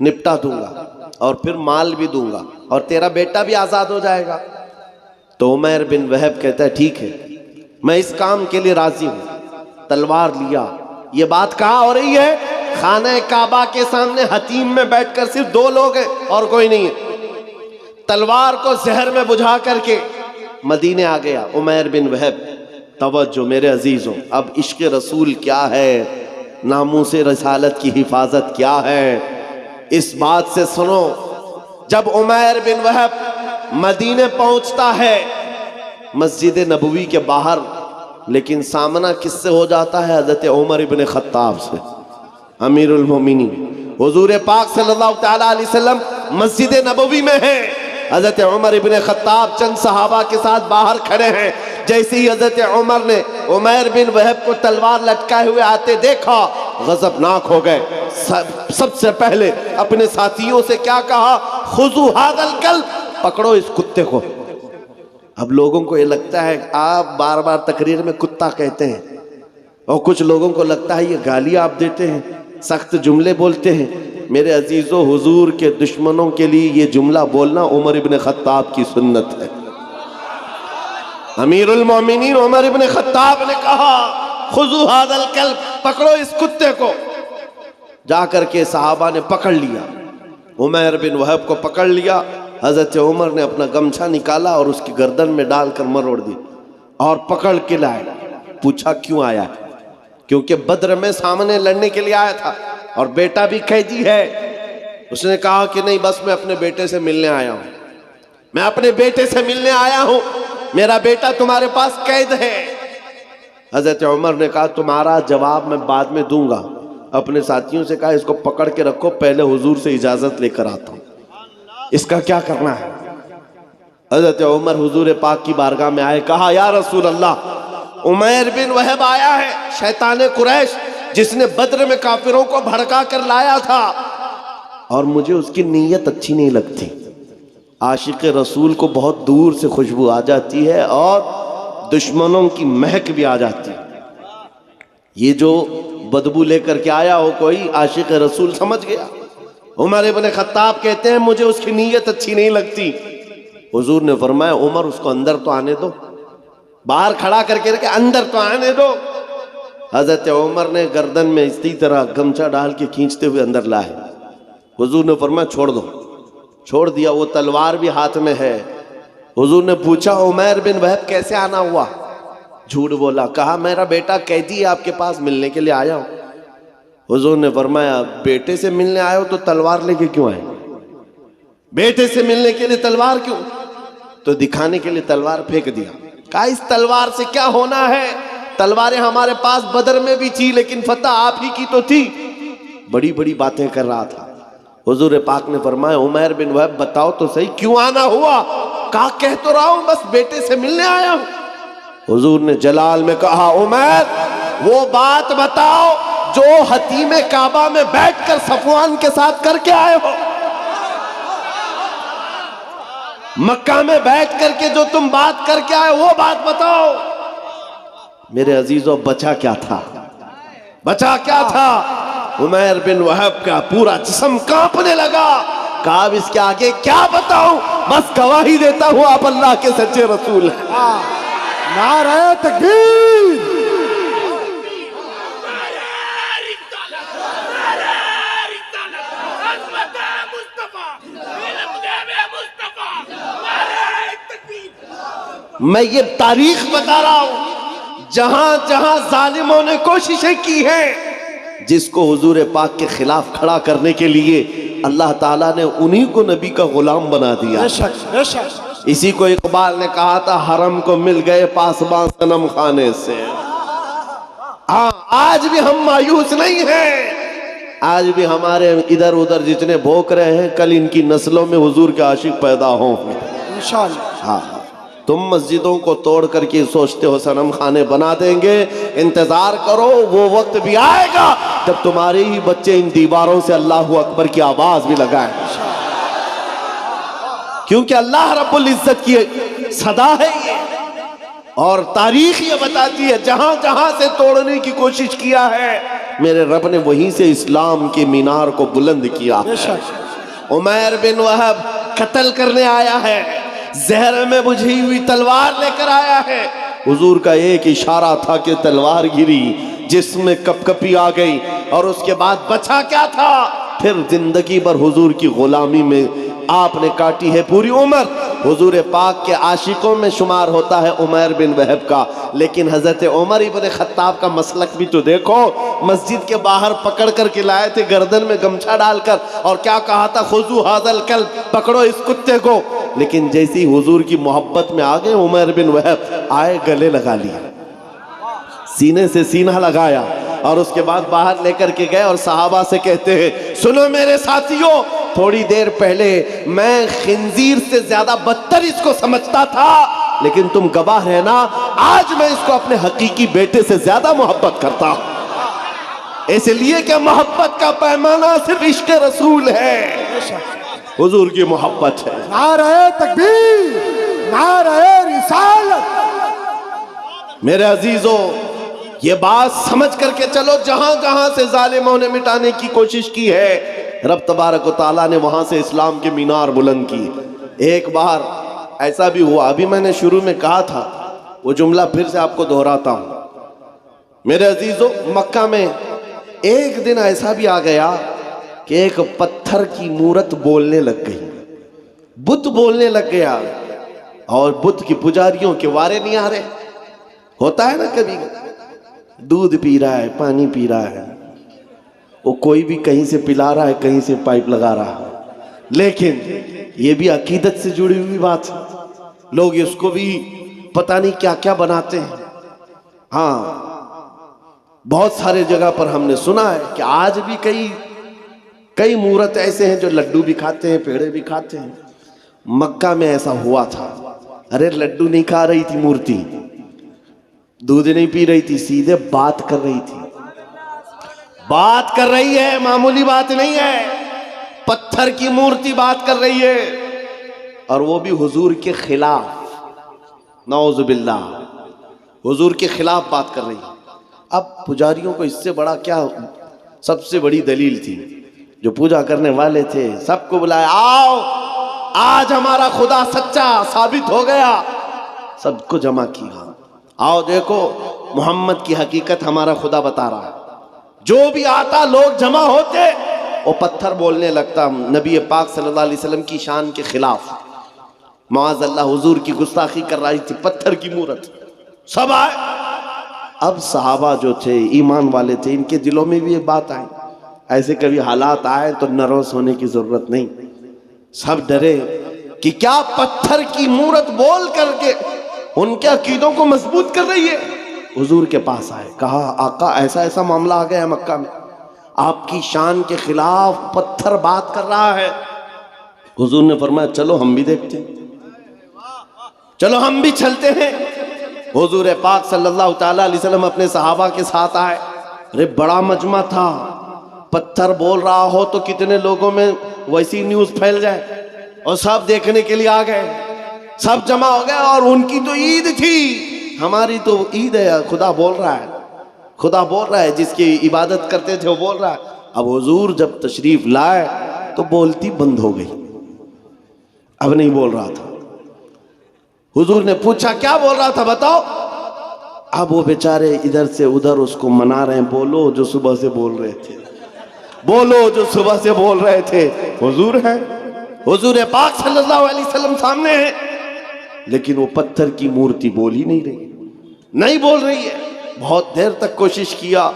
نپٹا دوں گا، اور پھر مال بھی دوں گا، اور تیرا بیٹا بھی آزاد ہو جائے گا۔ تو عمیر بن وہب کہتا ہے ٹھیک ہے، میں اس کام کے لیے راضی ہوں۔ تلوار لیا، یہ بات کہاں ہو رہی ہے؟ خانہ کعبہ کے سامنے حتیم میں بیٹھ کر صرف دو لوگ ہیں اور کوئی نہیں ہے۔ تلوار کو زہر میں بجھا کر کے مدینے آ گیا عمیر بن وہب۔ توجہ میرے عزیزوں، اب عشق رسول کیا ہے، ناموس رسالت کی حفاظت کیا ہے، اس بات سے سنو۔ جب عمیر بن وہب مدینے پہنچتا ہے مسجد نبوی کے باہر، لیکن سامنا کس سے ہو جاتا ہے؟ حضرت عمر ابن خطاب سے، امیر المومنین۔ حضور پاک صلی اللہ تعالیٰ علیہ وسلم مسجد نبوی میں ہیں، حضرت عمر ابن خطاب چند صحابہ کے ساتھ باہر کھڑے ہیں۔ جیسے ہی حضرت عمر نے عمیر بن وہب کو تلوار لٹکائے ہوئے آتے دیکھا، غضبناک ہو گئے۔ سب سے پہلے اپنے ساتھیوں سے کیا کہا؟ خذوا ھذا الکلب، پکڑو اس کتے کو۔ اب لوگوں کو یہ لگتا ہے آپ بار بار تقریر میں کتا کہتے ہیں، اور کچھ لوگوں کو لگتا ہے یہ گالی آپ دیتے ہیں، سخت جملے بولتے ہیں۔ میرے عزیزو، حضور کے دشمنوں کے لیے یہ جملہ بولنا عمر ابن خطاب کی سنت ہے۔ امیر المومنین عمر ابن خطاب نے کہا خذوا ھذا الکلب، پکڑو اس کتے کو۔ جا کر کے صحابہ نے پکڑ لیا، عمیر بن وہب کو پکڑ لیا۔ حضرت عمر نے اپنا گمچھا نکالا اور اس کی گردن میں ڈال کر مروڑ دی اور پکڑ کے لائے۔ پوچھا کیوں آیا ہے؟ کیونکہ بدر میں سامنے لڑنے کے لیے آیا تھا اور بیٹا بھی قیدی ہے۔ اس نے کہا کہ نہیں، بس میں اپنے بیٹے سے ملنے آیا ہوں، میں اپنے بیٹے سے ملنے آیا ہوں، میرا بیٹا تمہارے پاس قید ہے۔ حضرت عمر نے کہا تمہارا جواب میں بعد میں دوں گا۔ اپنے ساتھیوں سے کہا اس کو پکڑ کے رکھو، پہلے حضور سے اجازت لے کر آتا ہوں، اس کا کیا کرنا ہے۔ حضرت عمر حضور پاک کی بارگاہ میں آئے، کہا یا رسول اللہ، عمیر بن وہب آیا ہے، شیطان قریش، جس نے بدر میں کافروں کو بھڑکا کر لایا تھا، اور مجھے اس کی نیت اچھی نہیں لگتی۔ عاشق رسول کو بہت دور سے خوشبو آ جاتی ہے اور دشمنوں کی مہک بھی آ جاتی ہے۔ یہ جو بدبو لے کر کے آیا ہو کوئی عاشق رسول سمجھ گیا. عمر ابن خطاب کہتے ہیں مجھے اس کی نیت اچھی نہیں لگتی. حضور نے فرمایا عمر اس کو اندر تو آنے دو, باہر کھڑا کر کے رکھے اندر تو آنے دو. حضرت عمر نے گردن میں اسی طرح گمچا ڈال کے کھینچتے ہوئے اندر لائے. حضور نے فرمایا چھوڑ دو. چھوڑ دیا. وہ تلوار بھی ہاتھ میں ہے. حضور نے پوچھا عمیر بن وہب کیسے آنا ہوا؟ جھوٹ بولا. کہا میرا بیٹا قیدی ہے آپ کے پاس, ملنے کے لیے آیا ہوں. حضور نے فرمایا بیٹے سے ملنے آئے ہو تو تلوار لے کے کیوں آئے؟ بیٹے سے ملنے کے لیے تلوار کیوں؟ تو دکھانے کے لیے تلوار پھینک دیا. کہا اس تلوار سے کیا ہونا ہے؟ تلواریں ہمارے پاس بدر میں بھی تھی لیکن فتح آپ ہی کی تو تھی. بڑی بڑی باتیں کر رہا تھا. حضور پاک نے فرمایا عمیر بن وہب بتاؤ تو صحیح کیوں آنا ہوا؟ کہا کہہ تو رہا ہوں بس بیٹے سے ملنے آیا ہوں. حضور نے جلال میں کہا عمیر وہ بات بتاؤ جو حتیم کعبہ میں بیٹھ کر صفوان کے ساتھ کر کے آئے ہو. مکہ میں بیٹھ کر کے جو تم بات کر کے آئے وہ بات بتاؤ. میرے عزیزو بچا کیا تھا؟ بچا کیا تھا؟ عمیر بن وہب کا پورا جسم کانپنے لگا. کہا اب اس کے آگے کیا بتاؤں؟ بس گواہی دیتا ہوں آپ اللہ کے سچے رسول ہیں. نعرہ تکبیر. میں یہ تاریخ بتا رہا ہوں جہاں جہاں ظالموں نے کوششیں کی ہیں, جس کو حضور پاک کے خلاف کھڑا کرنے کے لیے اللہ تعالیٰ نے انہی کو نبی کا غلام بنا دیا. بے شک بے شک. اسی کو اقبال نے کہا تھا حرم کو مل گئے پاسباں صنم خانے سے. ہاں آج بھی ہم مایوس نہیں ہیں. آج بھی ہمارے ادھر ادھر جتنے بھوک رہے ہیں کل ان کی نسلوں میں حضور کے عاشق پیدا ہوں. انشاءاللہ. ہاں تم مسجدوں کو توڑ کر کے سوچتے ہو صنم خانے بنا دیں گے. انتظار کرو وہ وقت بھی آئے گا جب تمہارے ہی بچے ان دیواروں سے اللہ اکبر کی آواز بھی لگائیں. کیونکہ اللہ رب العزت کی صدا ہے یہ, اور تاریخ یہ بتاتی ہے جہاں جہاں سے توڑنے کی کوشش کیا ہے میرے رب نے وہیں سے اسلام کے مینار کو بلند کیا. عمیر بن وہب قتل کرنے آیا ہے, زہر میں بجھی ہوئی تلوار لے کر آیا ہے. حضور کا ایک اشارہ تھا کہ تلوار گری, جس میں کپ کپی آ گئی, اور اس کے بعد بچا کیا تھا؟ پھر زندگی بھر حضور کی غلامی میں آپ نے کاٹی ہے پوری عمر. حضور پاک کے عاشقوں میں شمار ہوتا ہے عمیر بن وہب کا. لیکن حضرت عمر ابن خطاب کا مسلک بھی تو دیکھو. مسجد کے باہر پکڑ کر کے لائے تھے گردن میں گمچھا ڈال کر, اور کیا کہا تھا خذو ھذا الکلب, پکڑو اس کتے کو. لیکن جیسی حضور کی محبت میں آگئے عمیر بن وہب آئے گلے لگا لیا, سینے سے سینہ لگایا, اور اس کے بعد باہر لے کر کے گئے اور صحابہ سے کہتے ہیں سنو میرے ساتھیوں, تھوڑی دیر پہلے میں خنزیر سے زیادہ بدتر اس کو سمجھتا تھا, لیکن تم گواہ رہنا آج میں اس کو اپنے حقیقی بیٹے سے زیادہ محبت کرتا ہوں. اس لیے کہ محبت کا پیمانہ صرف عشق رسول ہے, حضور کی محبت ہے. نعرہ تکبیر. نعرہ رسالت. میرے عزیزو یہ بات سمجھ کر کے چلو جہاں جہاں سے ظالموں نے مٹانے کی کوشش کی ہے رب تبارک و تعالیٰ نے وہاں سے اسلام کے مینار بلند کی. ایک بار ایسا بھی ہوا, ابھی میں نے شروع میں کہا تھا وہ جملہ پھر سے آپ کو دہراتا ہوں. میرے عزیزو مکہ میں ایک دن ایسا بھی آ گیا کہ ایک پتھر کی مورت بولنے لگ گئی, بت بولنے لگ گیا, اور بت کی پجاریوں کے وارے نہیں آ رہے. ہوتا ہے نا کبھی دودھ پی رہا ہے, پانی پی رہا ہے, وہ کوئی بھی کہیں سے پلا رہا ہے, کہیں سے پائپ لگا رہا ہے, لیکن یہ بھی عقیدت سے جڑی ہوئی بات ہے. لوگ اس کو بھی پتہ نہیں کیا کیا بناتے ہیں. ہاں بہت سارے جگہ پر ہم نے سنا ہے کہ آج بھی کئی مورت ایسے ہیں جو لڈو بھی کھاتے ہیں, پیڑے بھی کھاتے ہیں. مکہ میں ایسا ہوا تھا. ارے لڈو نہیں کھا رہی تھی مورتی, دودھ نہیں پی رہی تھی, سیدھے بات کر رہی تھی. بات کر رہی ہے, معمولی بات نہیں ہے. پتھر کی مورتی بات کر رہی ہے, اور وہ بھی حضور کے خلاف. نعوذ باللہ, حضور کے خلاف بات کر رہی ہے. اب پجاریوں کو اس سے بڑا کیا سب سے بڑی دلیل تھی، جو پوجا کرنے والے تھے سب کو بلایا، آؤ آج ہمارا خدا سچا ثابت ہو گیا، سب کو جمع کیا، آؤ دیکھو محمد کی حقیقت ہمارا خدا بتا رہا ہے۔ جو بھی آتا لوگ جمع ہوتے، وہ پتھر بولنے لگتا نبی پاک صلی اللہ علیہ وسلم کی شان کے خلاف، معاذ اللہ حضور کی گستاخی کر رہی تھی، پتھر کی مورت، سب آئے۔ اب صحابہ جو تھے ایمان والے تھے، ان کے دلوں میں بھی یہ بات آئی، ایسے کبھی حالات آئے تو نروس ہونے کی ضرورت نہیں، سب ڈرے کہ کیا پتھر کی مورت بول کر کے ان کے عقیدوں کو مضبوط کر رہی ہے۔ حضور کے پاس آئے، کہا آقا ایسا ایسا معاملہ آ گیا ہے مکہ میں، آپ کی شان کے خلاف پتھر بات کر رہا ہے۔ حضور نے فرمایا چلو ہم بھی دیکھتے ہیں، چلو ہم بھی چلتے ہیں۔ حضور پاک صلی اللہ تعالیٰ علیہ وسلم اپنے صحابہ کے ساتھ آئے، ارے بڑا مجمع تھا، پتھر بول رہا ہو تو کتنے لوگوں میں ویسی نیوز پھیل جائے، اور سب دیکھنے کے لیے آ گئے، سب جمع ہو گئے، اور ان کی تو عید تھی، ہماری تو عید ہے، خدا بول رہا ہے، خدا بول رہا ہے، جس کی عبادت کرتے تھے وہ بول رہا ہے۔ اب حضور جب تشریف لائے تو بولتی بند ہو گئی، اب نہیں بول رہا تھا۔ حضور نے پوچھا کیا بول رہا تھا بتاؤ؟ اب وہ بیچارے ادھر سے ادھر اس کو منا رہے ہیں، بولو جو صبح سے بول رہے تھے، بولو جو صبح سے بول رہے تھے۔ حضور ہے، حضور پاک صلی اللہ علیہ وسلم سامنے ہے، لیکن وہ پتھر کی مورتی بول ہی نہیں رہی، نہیں بول رہی ہے۔ بہت دیر تک کوشش کیا،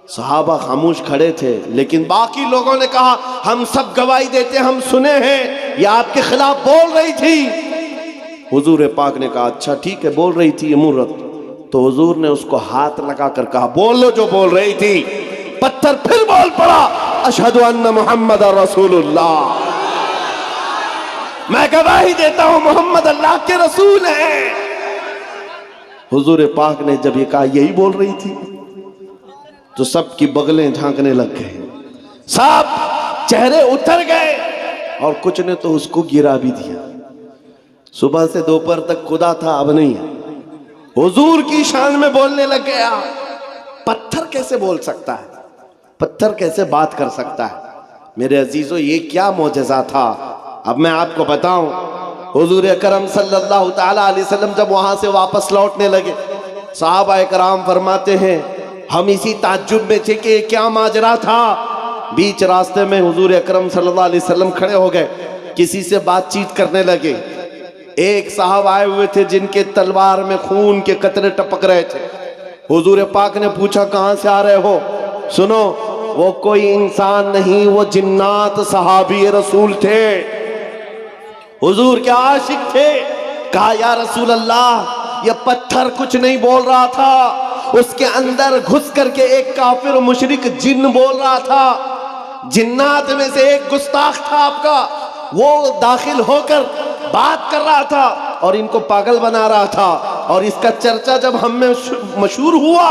صحابہ خاموش کھڑے تھے، لیکن باقی لوگوں نے کہا ہم سب گواہی دیتے، ہم سنے ہیں یہ آپ کے خلاف بول رہی تھی۔ حضور پاک نے کہا اچھا ٹھیک ہے، بول رہی تھی یہ مورت، تو حضور نے اس کو ہاتھ لگا کر کہا بولو جو بول رہی تھی۔ پتھر پھر بول پڑا، اشہد ان محمد رسول اللہ، میں گواہی دیتا ہوں محمد اللہ کے رسول ہیں۔ حضور پاک نے جب یہ کہا یہی بول رہی تھی، تو سب کی بغلیں جھانکنے لگ گئے، سب چہرے اتر گئے، اور کچھ نے تو اس کو گرا بھی دیا۔ صبح سے دوپہر تک خدا تھا، اب نہیں ہے، حضور کی شان میں بولنے لگ گیا۔ پتھر کیسے بول سکتا ہے؟ پتھر کیسے بات کر سکتا ہے؟ میرے عزیزو یہ کیا معجزہ تھا؟ اب میں آپ کو بتاؤں، حضور اکرم صلی اللہ تعالیٰ علیہ وسلم جب وہاں سے واپس لوٹنے لگے، صحابہ کرام فرماتے ہیں ہم اسی تعجب میں تھے کہ کیا ماجرا تھا۔ بیچ راستے میں حضور اکرم صلی اللہ علیہ وسلم کھڑے ہو گئے، کسی سے بات چیت کرنے لگے۔ ایک صاحب آئے ہوئے تھے جن کے تلوار میں خون کے قطرے ٹپک رہے تھے۔ حضور پاک نے پوچھا کہاں سے آ رہے ہو؟ سنو، وہ کوئی انسان نہیں، وہ جنات صحابی رسول تھے، حضور کے عاشق تھے۔ کہا یا رسول اللہ یہ پتھر کچھ نہیں بول رہا تھا، اس کے اندر گھس کر کے ایک کافر و مشرک جن بول رہا تھا، جنات میں سے ایک گستاخ تھا آپ کا، وہ داخل ہو کر بات کر رہا تھا اور ان کو پاگل بنا رہا تھا۔ اور اس کا چرچا جب ہم میں مشہور ہوا،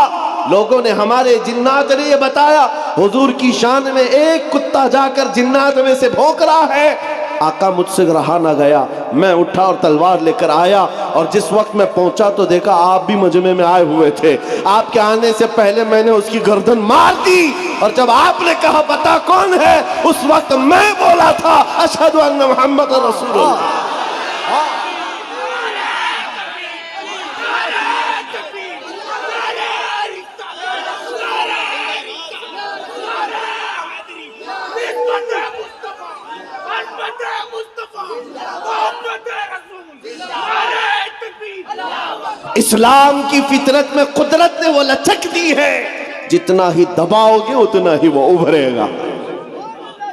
لوگوں نے ہمارے جنات نے یہ بتایا حضور کی شان میں ایک کتا جا کر جنات میں سے بھونک رہا ہے۔ آقا مجھ سے رہا نہ گیا، میں اٹھا اور تلوار لے کر آیا، اور جس وقت میں پہنچا تو دیکھا آپ بھی مجمع میں آئے ہوئے تھے۔ آپ کے آنے سے پہلے میں نے اس کی گردن مار دی، اور جب آپ نے کہا بتا کون ہے، اس وقت میں بولا تھا اشہد ان محمد رسول اللہ۔ اسلام کی فطرت میں قدرت نے وہ لچک دی ہے، جتنا ہی دباؤ گے اتنا ہی وہ ابھرے گا۔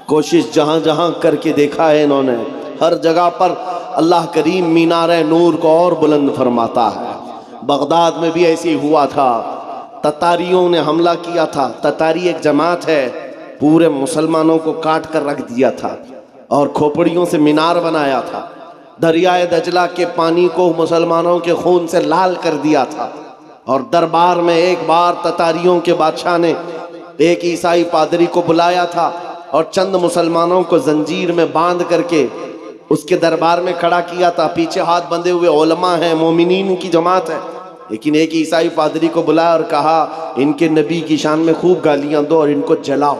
کوشش جہاں جہاں کر کے دیکھا ہے انہوں نے، ہر جگہ پر اللہ کریم مینار نور کو اور بلند فرماتا ہے۔ بغداد میں بھی ایسی ہوا تھا، تتاریوں نے حملہ کیا تھا۔ تتاری ایک جماعت ہے، پورے مسلمانوں کو کاٹ کر رکھ دیا تھا اور کھوپڑیوں سے مینار بنایا تھا، دریائے دجلہ کے پانی کو مسلمانوں کے خون سے لال کر دیا تھا۔ اور دربار میں ایک بار تتاریوں کے بادشاہ نے ایک عیسائی پادری کو بلایا تھا اور چند مسلمانوں کو زنجیر میں باندھ کر کے اس کے دربار میں کھڑا کیا تھا۔ پیچھے ہاتھ بندھے ہوئے علماء ہیں، مومنین کی جماعت ہے، لیکن ایک عیسائی پادری کو بلایا اور کہا ان کے نبی کی شان میں خوب گالیاں دو اور ان کو جلاؤ،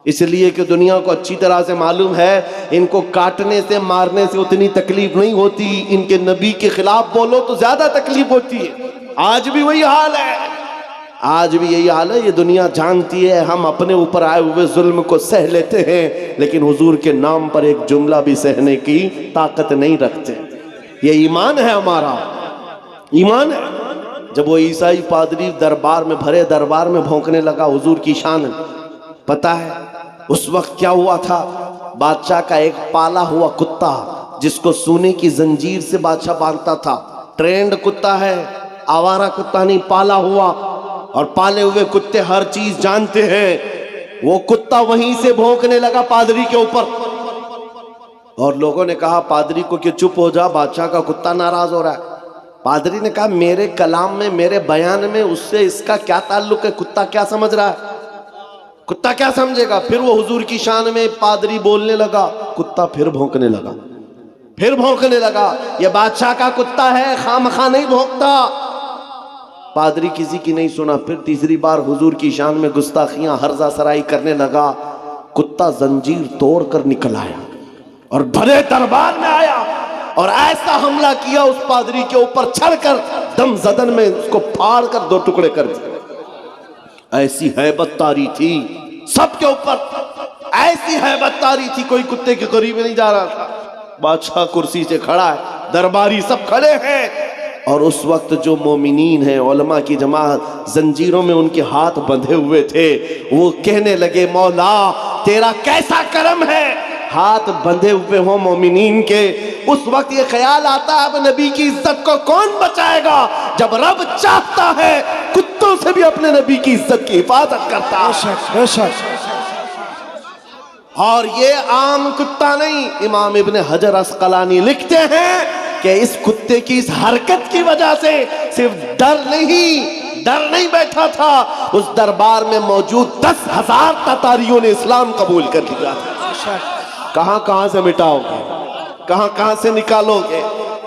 اس لیے کہ دنیا کو اچھی طرح سے معلوم ہے ان کو کاٹنے سے مارنے سے اتنی تکلیف نہیں ہوتی، ان کے نبی کے خلاف بولو تو زیادہ تکلیف ہوتی ہے۔ آج بھی وہی حال ہے، آج بھی یہی حال ہے۔ یہ دنیا جانتی ہے ہم اپنے اوپر آئے ہوئے ظلم کو سہ لیتے ہیں، لیکن حضور کے نام پر ایک جملہ بھی سہنے کی طاقت نہیں رکھتے۔ یہ ایمان ہے ہمارا، ایمان ہے۔ جب وہ عیسائی پادری دربار میں بھرے دربار میں بھونکنے لگا حضور کی شان، پتہ ہے اس وقت کیا ہوا تھا؟ بادشاہ کا ایک پالا ہوا کتا جس کو سونے کی زنجیر سے بادشاہ باندھتا تھا، ٹرینڈ کتا ہے، آوارہ کتا نہیں، پالا ہوا، اور پالے ہوئے کتے ہر چیز جانتے ہیں۔ وہ کتا وہیں سے بھونکنے لگا پادری کے اوپر، اور لوگوں نے کہا پادری کو کہ چپ ہو جا، بادشاہ کا کتا ناراض ہو رہا ہے۔ پادری نے کہا میرے کلام میں، میرے بیان میں اس سے اس کا کیا تعلق ہے؟ کتا کیا سمجھ رہا ہے؟ کتا کیا سمجھے گا؟ پھر وہ حضور کی شان میں پادری بولنے لگا، کتا پھر بھونکنے لگا، پھر بھونکنے لگا۔ یہ بادشاہ کا کتا ہے، خواہ مخواہ نہیں بھونکتا۔ پادری کسی کی نہیں سنا، پھر تیسری بار حضور کی شان میں گستاخیاں ہرزہ سرائی کرنے لگا۔ کتا زنجیر توڑ کر نکل آیا اور بھرے دربار میں آیا اور ایسا حملہ کیا اس پادری کے اوپر، چڑھ کر دم زدن میں اس کو پھاڑ کر دو ٹکڑے کر دیا۔ ایسی ہیبت تاری تھی سب کے اوپر، ایسی ہیبت تاری تھی، کوئی کتے کے قریب نہیں جا رہا تھا۔ بادشاہ کرسی سے کھڑا ہے، درباری سب کھڑے ہیں، اور اس وقت جو مومنین ہیں، علماء کی جماعت، زنجیروں میں ان کے ہاتھ بندھے ہوئے تھے، وہ کہنے لگے مولا تیرا کیسا کرم ہے، ہاتھ بندھے ہوئے ہوں مومنین کے۔ اس وقت یہ خیال آتا ہے اب نبی کی عزت کو کون بچائے گا؟ جب رب چاہتا ہے کتوں سے بھی اپنے نبی کی عزت کی حفاظت کرتا ہے۔ بے شک۔ اور یہ عام کتا نہیں، امام ابن حجر عسقلانی لکھتے ہیں کہ اس کتے کی اس حرکت کی وجہ سے صرف ڈر نہیں بیٹھا تھا، اس دربار میں موجود 10,000 تاتاریوں نے اسلام قبول کر لیا تھا۔ کہاں کہاں سے مٹاؤ گے، کہاں کہاں سے نکالو گے؟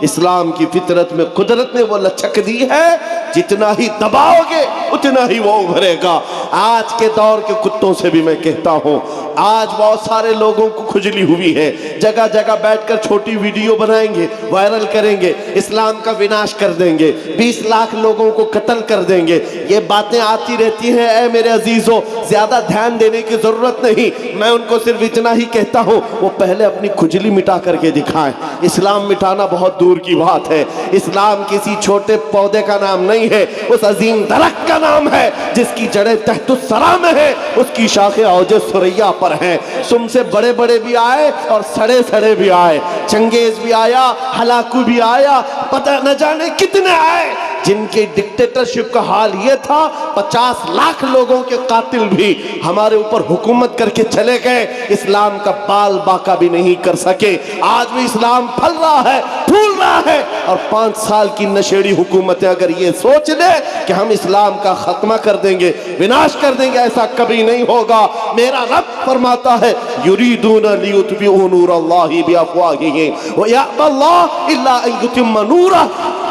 اسلام کی فطرت میں قدرت نے وہ لچک دی ہے، جتنا ہی دباؤ گے اتنا ہی وہ ابھرے گا۔ آج کے دور کے کتوں سے بھی میں کہتا ہوں، آج بہت سارے لوگوں کو کھجلی ہوئی ہے، جگہ جگہ بیٹھ کر چھوٹی ویڈیو بنائیں گے، وائرل کریں گے، اسلام کا وناش کر دیں گے، 20 لاکھ لوگوں کو قتل کر دیں گے۔ یہ باتیں آتی رہتی ہیں، اے میرے عزیزوں زیادہ دھیان دینے کی ضرورت نہیں۔ میں ان کو صرف اتنا ہی کہتا ہوں، وہ پہلے اپنی کھجلی مٹا کر کے دکھائیں۔ اسلام مٹانا بہت دور کی بات ہے، اسلام کسی چھوٹے پودے کا نام نہیں ہے، اس عظیم درخت کا نام ہے جس کی جڑیں تحت الثری میں ہے، اس کی شاخیں اوج ثریا پر ہیں۔ تم سے بڑے بڑے بھی آئے اور سڑے سڑے بھی آئے، چنگیز بھی آیا، ہلاکو بھی آیا، پتہ نہ جانے کتنے آئے، جن کے ڈکٹیٹرشپ کا حال یہ تھا 50 لاکھ لوگوں کے قاتل بھی ہمارے اوپر حکومت کر کے چلے گئے، اسلام کا بال باقا بھی نہیں کر سکے۔ آج بھی اسلام پھل رہا ہے، پھول رہا ہے، اور 5 سال کی نشیڑی حکومتیں اگر یہ سوچ لے کہ ہم اسلام کا خاتمہ کر دیں گے، وناش کر دیں گے، ایسا کبھی نہیں ہوگا۔ میرا رب فرماتا ہے یریدون لیطفئوا نور اللہ بافواہہم ویأبی اللہ الا ان یتم نورہ۔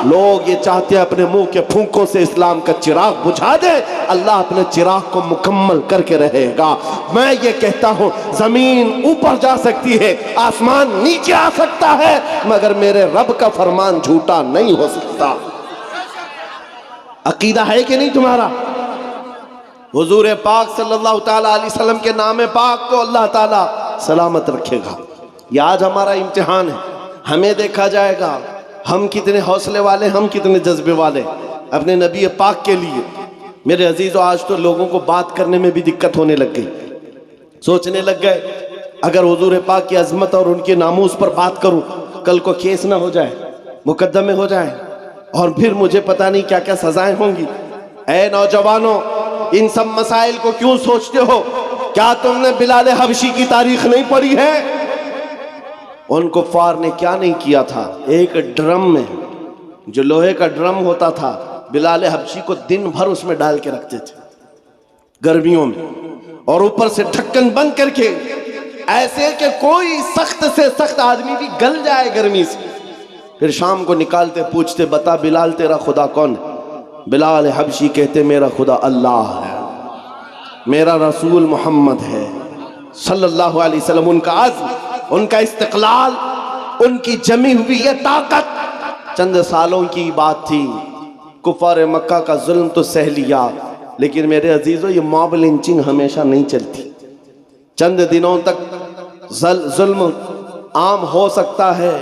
لوگ یہ چاہتے ہیں اپنے منہ کے پھونکوں سے اسلام کا چراغ بجھا دے، اللہ اپنے چراغ کو مکمل کر کے رہے گا۔ میں یہ کہتا ہوں زمین اوپر جا سکتی ہے، آسمان نیچے آ سکتا ہے، مگر میرے رب کا فرمان جھوٹا نہیں ہو سکتا۔ عقیدہ ہے کہ نہیں تمہارا؟ حضور پاک صلی اللہ تعالیٰ علیہ وسلم کے نام پاک کو اللہ تعالیٰ سلامت رکھے گا۔ یہ آج ہمارا امتحان ہے، ہمیں دیکھا جائے گا ہم کتنے حوصلے والے، ہم کتنے جذبے والے اپنے نبی پاک کے لیے۔ میرے عزیزو آج تو لوگوں کو بات کرنے میں بھی دقت ہونے لگ گئی، سوچنے لگ گئے اگر حضور پاک کی عظمت اور ان کے ناموس پر بات کروں کل کو کیس نہ ہو جائے، مقدمے ہو جائیں، اور پھر مجھے پتہ نہیں کیا کیا سزائیں ہوں گی۔ اے نوجوانوں، ان سب مسائل کو کیوں سوچتے ہو؟ کیا تم نے بلال حبشی کی تاریخ نہیں پڑھی ہے؟ ان کفار نے کیا نہیں کیا تھا؟ ایک ڈرم میں، جو لوہے کا ڈرم ہوتا تھا، بلال حبشی کو دن بھر اس میں ڈال کے رکھتے تھے گرمیوں میں، اور اوپر سے ڈھکن بند کر کے، ایسے کہ کوئی سخت سے سخت آدمی بھی گل جائے گرمی سے۔ پھر شام کو نکالتے، پوچھتے بتا بلال تیرا خدا کون ہے؟ بلال حبشی کہتے میرا خدا اللہ ہے، میرا رسول محمد ہے صلی اللہ علیہ وسلم. ان کا عزم، ان کا استقلال، ان کی جمی ہوئی یہ طاقت چند سالوں کی بات تھی. کفار مکہ کا ظلم تو سہ لیا، لیکن میرے عزیزو یہ موب لنچنگ ہمیشہ نہیں چلتی. چند دنوں تک ظلم عام ہو سکتا ہے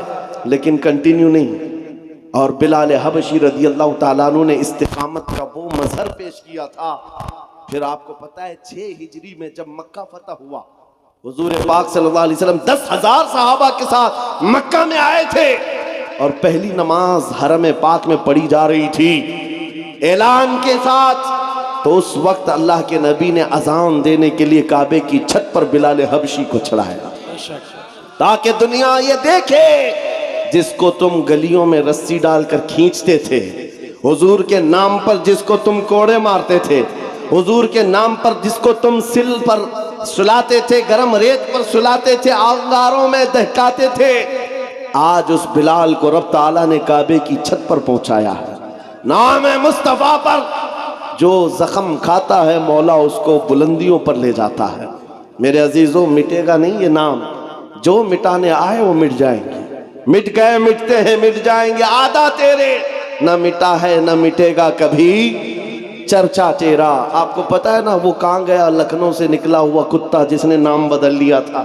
لیکن کنٹینیو نہیں. اور بلال حبشی رضی اللہ تعالیٰ عنہ نے استقامت کا وہ مظہر پیش کیا تھا. پھر آپ کو پتا ہے 6 ہجری میں جب مکہ فتح ہوا، حضور پاک صلی اللہ علیہ وسلم 10,000 صحابہ کے ساتھ مکہ میں آئے تھے اور پہلی نماز حرم پاک میں پڑھی جا رہی تھی اعلان کے ساتھ. تو اس وقت اللہ کے نبی نے اذان دینے کے لیے کعبے کی چھت پر بلال حبشی کو چڑھایا تاکہ دنیا یہ دیکھے جس کو تم گلیوں میں رسی ڈال کر کھینچتے تھے، حضور کے نام پر جس کو تم کوڑے مارتے تھے، حضور کے نام پر جس کو تم سل پر سلاتے تھے، گرم ریت پر سلاتے تھے، آنگاروں میں دہکاتے تھے، آج اس بلال کو رب تعالیٰ نے کعبے کی چھت پر پہنچایا ہے. نام مصطفیٰ پر جو زخم کھاتا ہے مولا اس کو بلندیوں پر لے جاتا ہے. میرے عزیزوں مٹے گا نہیں یہ نام، جو مٹانے آئے وہ مٹ جائیں گے. مٹ گئے، مٹتے ہیں، مٹ جائیں گے. آدھا تیرے نہ مٹا ہے نہ مٹے گا کبھی چرچا تیرا. آپ کو پتا ہے نا وہ کہاں گیا؟ لکھنؤ سے نکلا ہوا کتا جس نے نام بدل لیا تھا،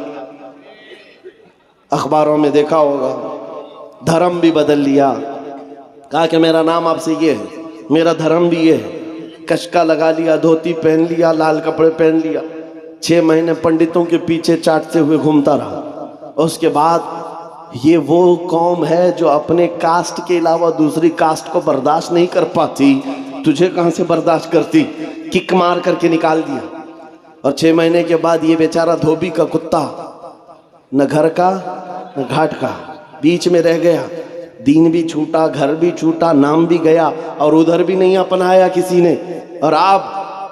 اخباروں میں دیکھا ہوگا. دھرم بھی بدل لیا، کہا کہ میرا نام آپ سے یہ ہے، میرا دھرم بھی یہ ہے. کشکا لگا لیا، دھوتی پہن لیا، لال کپڑے پہن لیا. 6 مہینے پنڈتوں کے پیچھے چاٹتے ہوئے گھومتا رہا. اس کے بعد یہ وہ قوم ہے جو اپنے کاسٹ کے علاوہ دوسری کاسٹ کو برداشت نہیں کر پاتی. تجھے کہاں سے برداشت کرتی؟ کک مار کر کے نکال دیا. اور 6 مہینے کے بعد یہ بیچارہ دھوبی کا کتا، نہ گھر کا نہ گھاٹ کا، بیچ میں رہ گیا. دین بھی چھوٹا، گھر بھی چھوٹا، نام بھی گیا، اور ادھر بھی نہیں اپنایا کسی نے. اور آپ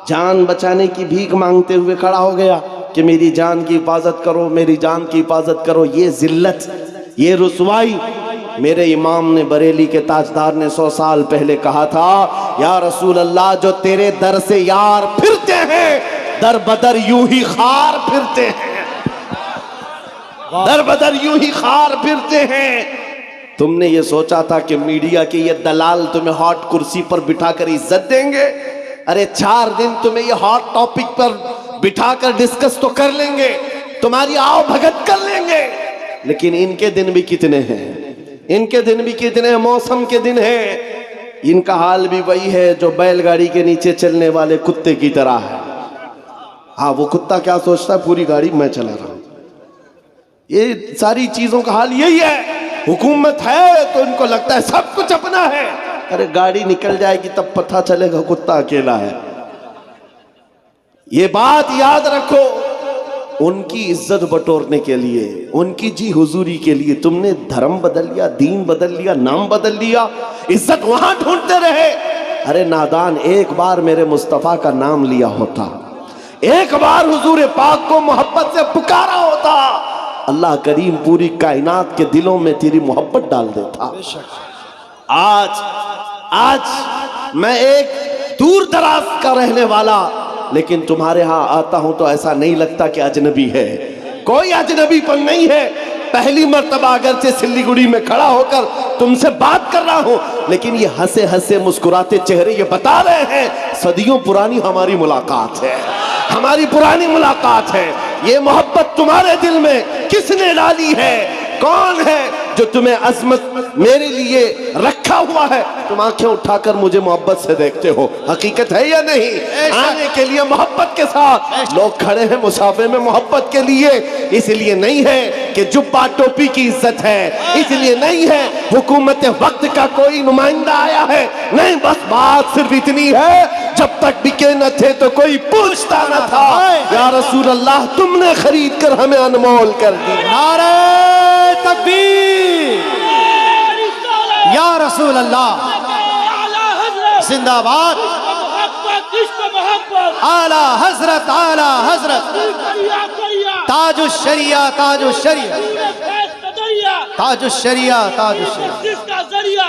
جان بچانے کی بھیک مانگتے ہوئے کھڑا ہو گیا کہ میری جان کی حفاظت کرو، میری جان کی حفاظت کرو. یہ ذلت، یہ رسوائی. میرے امام نے، بریلی کے تاجدار نے 100 سال پہلے کہا تھا یا رسول اللہ جو تیرے در سے یار پھرتے ہیں در بدر یوں ہی خار پھرتے ہیں، در بدر یوں ہی خار پھرتے ہیں. تم نے یہ سوچا تھا کہ میڈیا کے یہ دلال تمہیں ہاٹ کرسی پر بٹھا کر عزت دیں گے؟ ارے 4 دن تمہیں یہ ہاٹ ٹاپک پر بٹھا کر ڈسکس تو کر لیں گے، تمہاری آؤ بھگت کر لیں گے، لیکن ان کے دن بھی کتنے ہیں، ان کے دن بھی کتنے ہیں، موسم کے دن ہیں. ان کا حال بھی وہی ہے جو بیل گاڑی کے نیچے چلنے والے کتے کی طرح ہے. ہاں وہ کتا کیا سوچتا ہے؟ پوری گاڑی میں چلا رہا ہوں. یہ ساری چیزوں کا حال یہی ہے. حکومت ہے تو ان کو لگتا ہے سب کچھ اپنا ہے. ارے گاڑی نکل جائے گی تب پتہ چلے گا کتا اکیلا ہے. یہ بات یاد رکھو. ان کی عزت بٹورنے کے لیے، ان کی جی حضوری کے لیے تم نے دھرم بدل لیا، دین بدل لیا، نام بدل لیا، عزت وہاں ڈھونڈتے رہے. ارے نادان، ایک بار میرے مصطفیٰ کا نام لیا ہوتا، ایک بار حضور پاک کو محبت سے پکارا ہوتا، اللہ کریم پوری کائنات کے دلوں میں تیری محبت ڈال دیتا. آج میں ایک دور دراز کا رہنے والا، لیکن تمہارے ہاں آتا ہوں تو ایسا نہیں لگتا کہ اجنبی ہے. کوئی اجنبی پن نہیں ہے. پہلی مرتبہ اگرچہ سلی گڑی میں کھڑا ہو کر تم سے بات کر رہا ہوں، لیکن یہ ہنسے ہنسے مسکراتے چہرے یہ بتا رہے ہیں صدیوں پرانی ہماری ملاقات ہے، ہماری پرانی ملاقات ہے. یہ محبت تمہارے دل میں کس نے ڈالی ہے؟ کون ہے جو تمہیں عظمت میرے لیے رکھا ہوا ہے؟ تم آنکھیں اٹھا کر مجھے محبت سے دیکھتے ہو، حقیقت ہے یا نہیں؟ آنے کے لیے محبت کے ساتھ لوگ کھڑے ہیں مسافے میں محبت کے لیے. اس لیے نہیں ہے کہ جبہ ٹوپی کی عزت ہے، اس لیے نہیں ہے حکومت وقت کا کوئی نمائندہ آیا ہے، نہیں. بس بات صرف اتنی ہے جب تک بکے نہ تھے تو کوئی پوچھتا نہ تھا. یا رسول اللہ تم نے خرید کر ہمیں انمول کر دی. نعرہ تکبیر، یا رسول اللہ زندہ باد. اعلی حضرت، اعلی حضرت، تاج الشریعہ، تاج الشریعہ، تاج الشریعہ، تاج الشریعہ،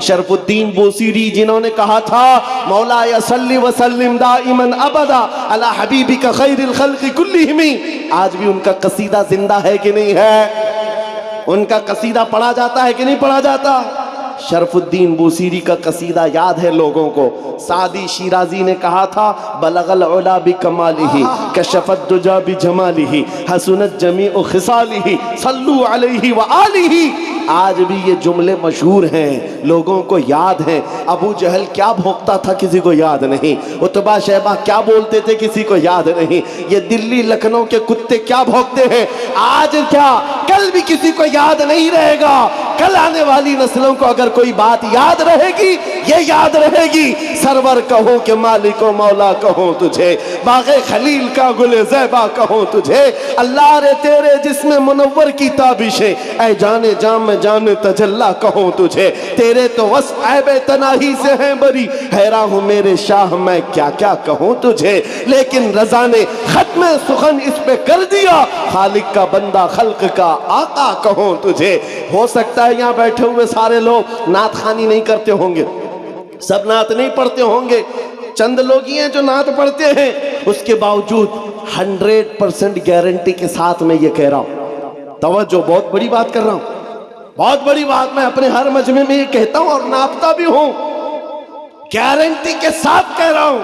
شرف الدین بوصیری جنہوں نے کہا تھا مولا صلی وسلم دائما ابدا علی حبیبک خیر الخلق کلہم، آج بھی ان کا قصیدہ زندہ ہے کہ نہیں ہے؟ ان کا قصیدہ پڑھا جاتا ہے کہ نہیں پڑھا جاتا؟ شرف الدین بوصیری کا قصیدہ یاد ہے لوگوں کو. سعدی شیرازی نے کہا تھا بلغ العلا بکمالہ کشف الدجا بجمالہ حسنت جمیع خصالہ صلو علیہ وآلہ. آج بھی یہ جملے مشہور ہیں، لوگوں کو یاد ہیں. ابو جہل کیا بھونکتا تھا کسی کو یاد نہیں، عتبہ شیبہ کیا بولتے تھے کسی کو یاد نہیں. یہ دلی لکھنؤ کے کتے کیا بھونکتے ہیں آج کیا کل بھی کسی کو یاد نہیں رہے گا. کل آنے والی نسلوں کو اگر کوئی بات یاد رہے گی یہ یاد رہے گی. سرور کہوں کہ مالک و مولا کہوں تجھے، باغ خلیل کا گل زیبا کہوں تجھے. اللہ رے تیرے جسم منور کی تابشیں، اے جانے جام جان تجلا کہوں تجھے. تیرے تو وصف عیب تناہی سے ہیں بری، حیران ہوں میرے شاہ میں کیا کیا کہوں تجھے. لیکن رضا نے ختم سخن اس پہ کر دیا، خالق کا بندہ خلق کا آقا کہوں تجھے. ہو سکتا ہے یہاں بیٹھے ہوئے سارے لوگ نعت خوانی نہیں کرتے ہوں گے، سب نعت نہیں پڑھتے ہوں گے، چند لوگ ہی ہیں جو نعت پڑھتے ہیں. اس کے باوجود 100% گارنٹی کے ساتھ میں یہ کہہ رہا ہوں، توجہ بہت بڑی بات کر رہا ہوں، بہت بڑی بات میں اپنے ہر مجمع میں یہ کہتا ہوں اور ناپتا بھی ہوں، گارنٹی کے ساتھ کہہ رہا ہوں.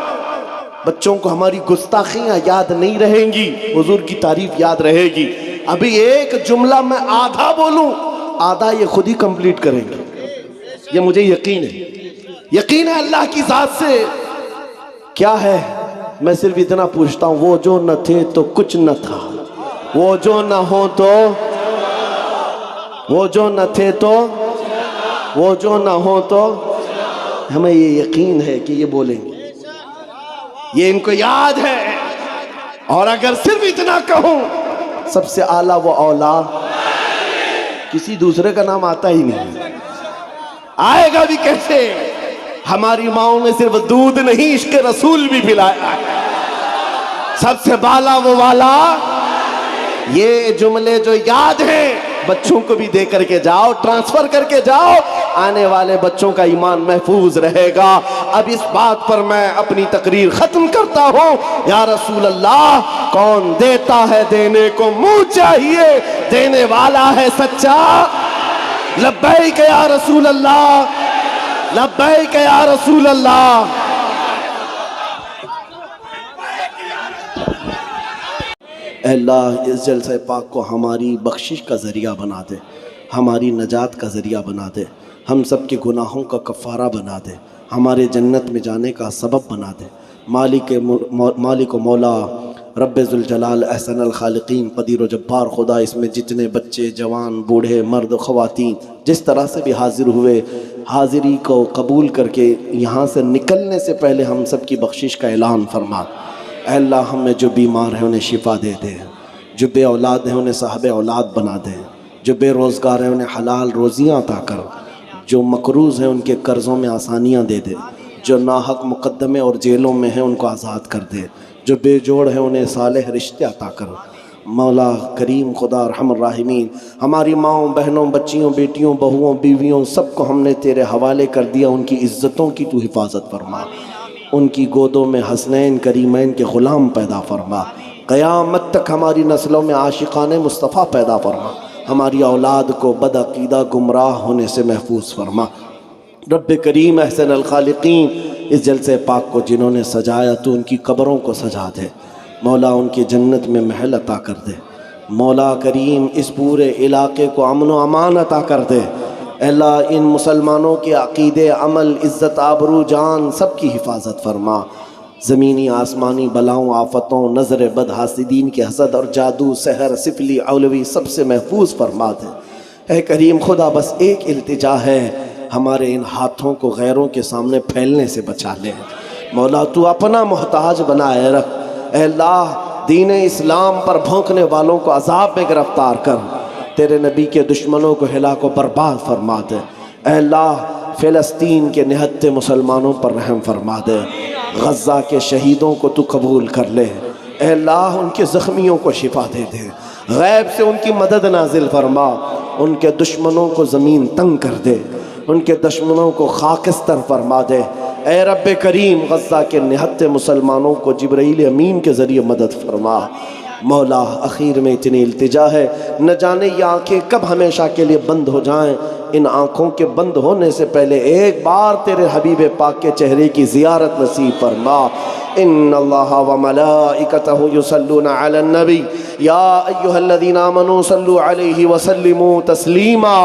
بچوں کو ہماری گستاخیاں یاد نہیں رہیں گی، حضور کی تعریف یاد رہے گی. ابھی ایک جملہ میں آدھا بولوں، آدھا یہ خود ہی کمپلیٹ کریں گے، یہ مجھے یقین ہے. یقین ہے اللہ کی ذات سے. کیا ہے؟ میں صرف اتنا پوچھتا ہوں، وہ جو نہ تھے تو کچھ نہ تھا، وہ جو نہ ہو تو، وہ جو نہ تھے تو، وہ جو نہ ہو تو. ہمیں یہ یقین ہے کہ یہ بولیں گے، یہ ان کو یاد ہے. اور اگر صرف اتنا کہوں، سب سے اعلیٰ وہ اولا، کسی دوسرے کا نام آتا ہی نہیں، آئے گا بھی کیسے؟ ہماری ماؤں نے صرف دودھ نہیں عشق رسول بھی پلایا ہے. سب سے بالا وہ والا. یہ جملے جو یاد ہیں بچوں کو بھی دے کر کے جاؤ، ٹرانسفر کر کے جاؤ، آنے والے بچوں کا ایمان محفوظ رہے گا. اب اس بات پر میں اپنی تقریر ختم کرتا ہوں. یا رسول اللہ، کون دیتا ہے دینے کو منہ چاہیے، دینے والا ہے سچا. لبیک یا رسول اللہ، لبیک یا رسول اللہ. اے اللہ اس جلسہ پاک کو ہماری بخشش کا ذریعہ بنا دے، ہماری نجات کا ذریعہ بنا دے، ہم سب کے گناہوں کا کفارہ بنا دے، ہمارے جنت میں جانے کا سبب بنا دے. مالک و مولا رب ذوالجلال احسن الخالقین قدیر و جبار خدا، اس میں جتنے بچے جوان بوڑھے مرد خواتین جس طرح سے بھی حاضر ہوئے، حاضری کو قبول کر کے یہاں سے نکلنے سے پہلے ہم سب کی بخشش کا اعلان فرما. اے اللہ ہمیں جو بیمار ہیں انہیں شفا دے دے، جو بے اولاد ہیں انہیں صاحب اولاد بنا دے، جو بے روزگار ہیں انہیں حلال روزیاں عطا کر، جو مقروض ہیں ان کے قرضوں میں آسانیاں دے دے، جو ناحق مقدمے اور جیلوں میں ہیں ان کو آزاد کر دے، جو بے جوڑ ہیں انہیں صالح رشتے عطا کر. مولا کریم خدا ارحم الراحمین، ہماری ماؤں بہنوں بچیوں بیٹیوں بہوؤں بیویوں سب کو ہم نے تیرے حوالے کر دیا. ان کی عزتوں کی تو حفاظت فرما، ان کی گودوں میں حسنین کریمین کے غلام پیدا فرما. قیامت تک ہماری نسلوں میں عاشقان مصطفیٰ پیدا فرما. ہماری اولاد کو بدعقیدہ گمراہ ہونے سے محفوظ فرما. رب کریم احسن الخالقین، اس جلسے پاک کو جنہوں نے سجایا تو ان کی قبروں کو سجا دے. مولا ان کی جنت میں محل عطا کر دے. مولا کریم اس پورے علاقے کو امن و امان عطا کر دے. اللہ ان مسلمانوں کے عقیدے عمل عزت آبرو جان سب کی حفاظت فرما. زمینی آسمانی بلاؤں آفتوں نظر بد حاسدین کے حسد اور جادو سحر سفلی اولوی سب سے محفوظ فرما دے. اے کریم خدا بس ایک التجا ہے، ہمارے ان ہاتھوں کو غیروں کے سامنے پھیلنے سے بچا لے. مولا تو اپنا محتاج بنائے رکھ. اے اللہ دین اسلام پر بھونکنے والوں کو عذاب میں گرفتار کر، تیرے نبی کے دشمنوں کو ہلاک و برباد فرما دے. اے اللہ فلسطین کے نہتے مسلمانوں پر رحم فرما دے. غزہ کے شہیدوں کو تو قبول کر لے. اے اللہ ان کے زخمیوں کو شفا دے دے. غیب سے ان کی مدد نازل فرما. ان کے دشمنوں کو زمین تنگ کر دے، ان کے دشمنوں کو خاکستر فرما دے۔ اے رب کریم غزہ کے نہتے مسلمانوں کو جبرائیل امین کے ذریعے مدد فرما۔ مولا اخیر میں اتنی التجا ہے، نہ جانے یہ آنکھیں کب ہمیشہ کے لیے بند ہو جائیں، ان آنکھوں کے بند ہونے سے پہلے ایک بار تیرے حبیب پاک کے چہرے کی زیارت نصیب فرما۔ ان اللہ وملائکتہ یصلون علی النبی یا ایہا الذین آمنوا صلوا علیہ وسلموا تسلیما۔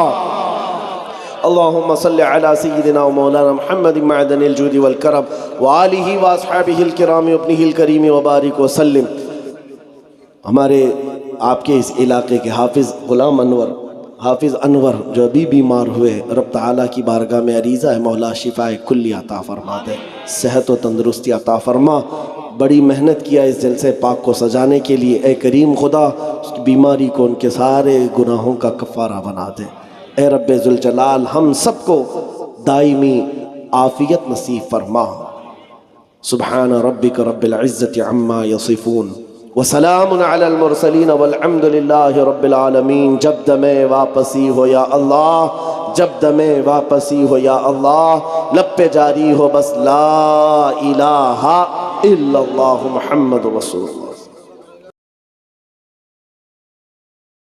اللہم صل علی سیدنا و مولانا محمد معدن الجود والکرم وآلہ واصحابہ الکرام وابنہ الکریم وبارک وسلم۔ ہمارے آپ کے اس علاقے کے حافظ غلام انور، حافظ انور جو ابھی بیمار ہوئے، رب تعالیٰ کی بارگاہ میں عریضہ ہے مولا شفاء کلی عطا فرما دے، صحت و تندرستی عطا فرما۔ بڑی محنت کیا اس جلسے پاک کو سجانے کے لیے، اے کریم خدا اس کی بیماری کو ان کے سارے گناہوں کا کفارہ بنا دے۔ اے رب ذوالجلال ہم سب کو دائمی عافیت نصیب فرما۔ سبحان ربک رب العزت عما یصفون وسلام علی المرسلین والحمد للہ رب العالمین۔ جب دمیں واپسی ہو یا اللہ، جب دمیں واپسی ہو یا اللہ، لب پہ جاری ہو بس لا الہ الا اللہ محمد رسول اللہ۔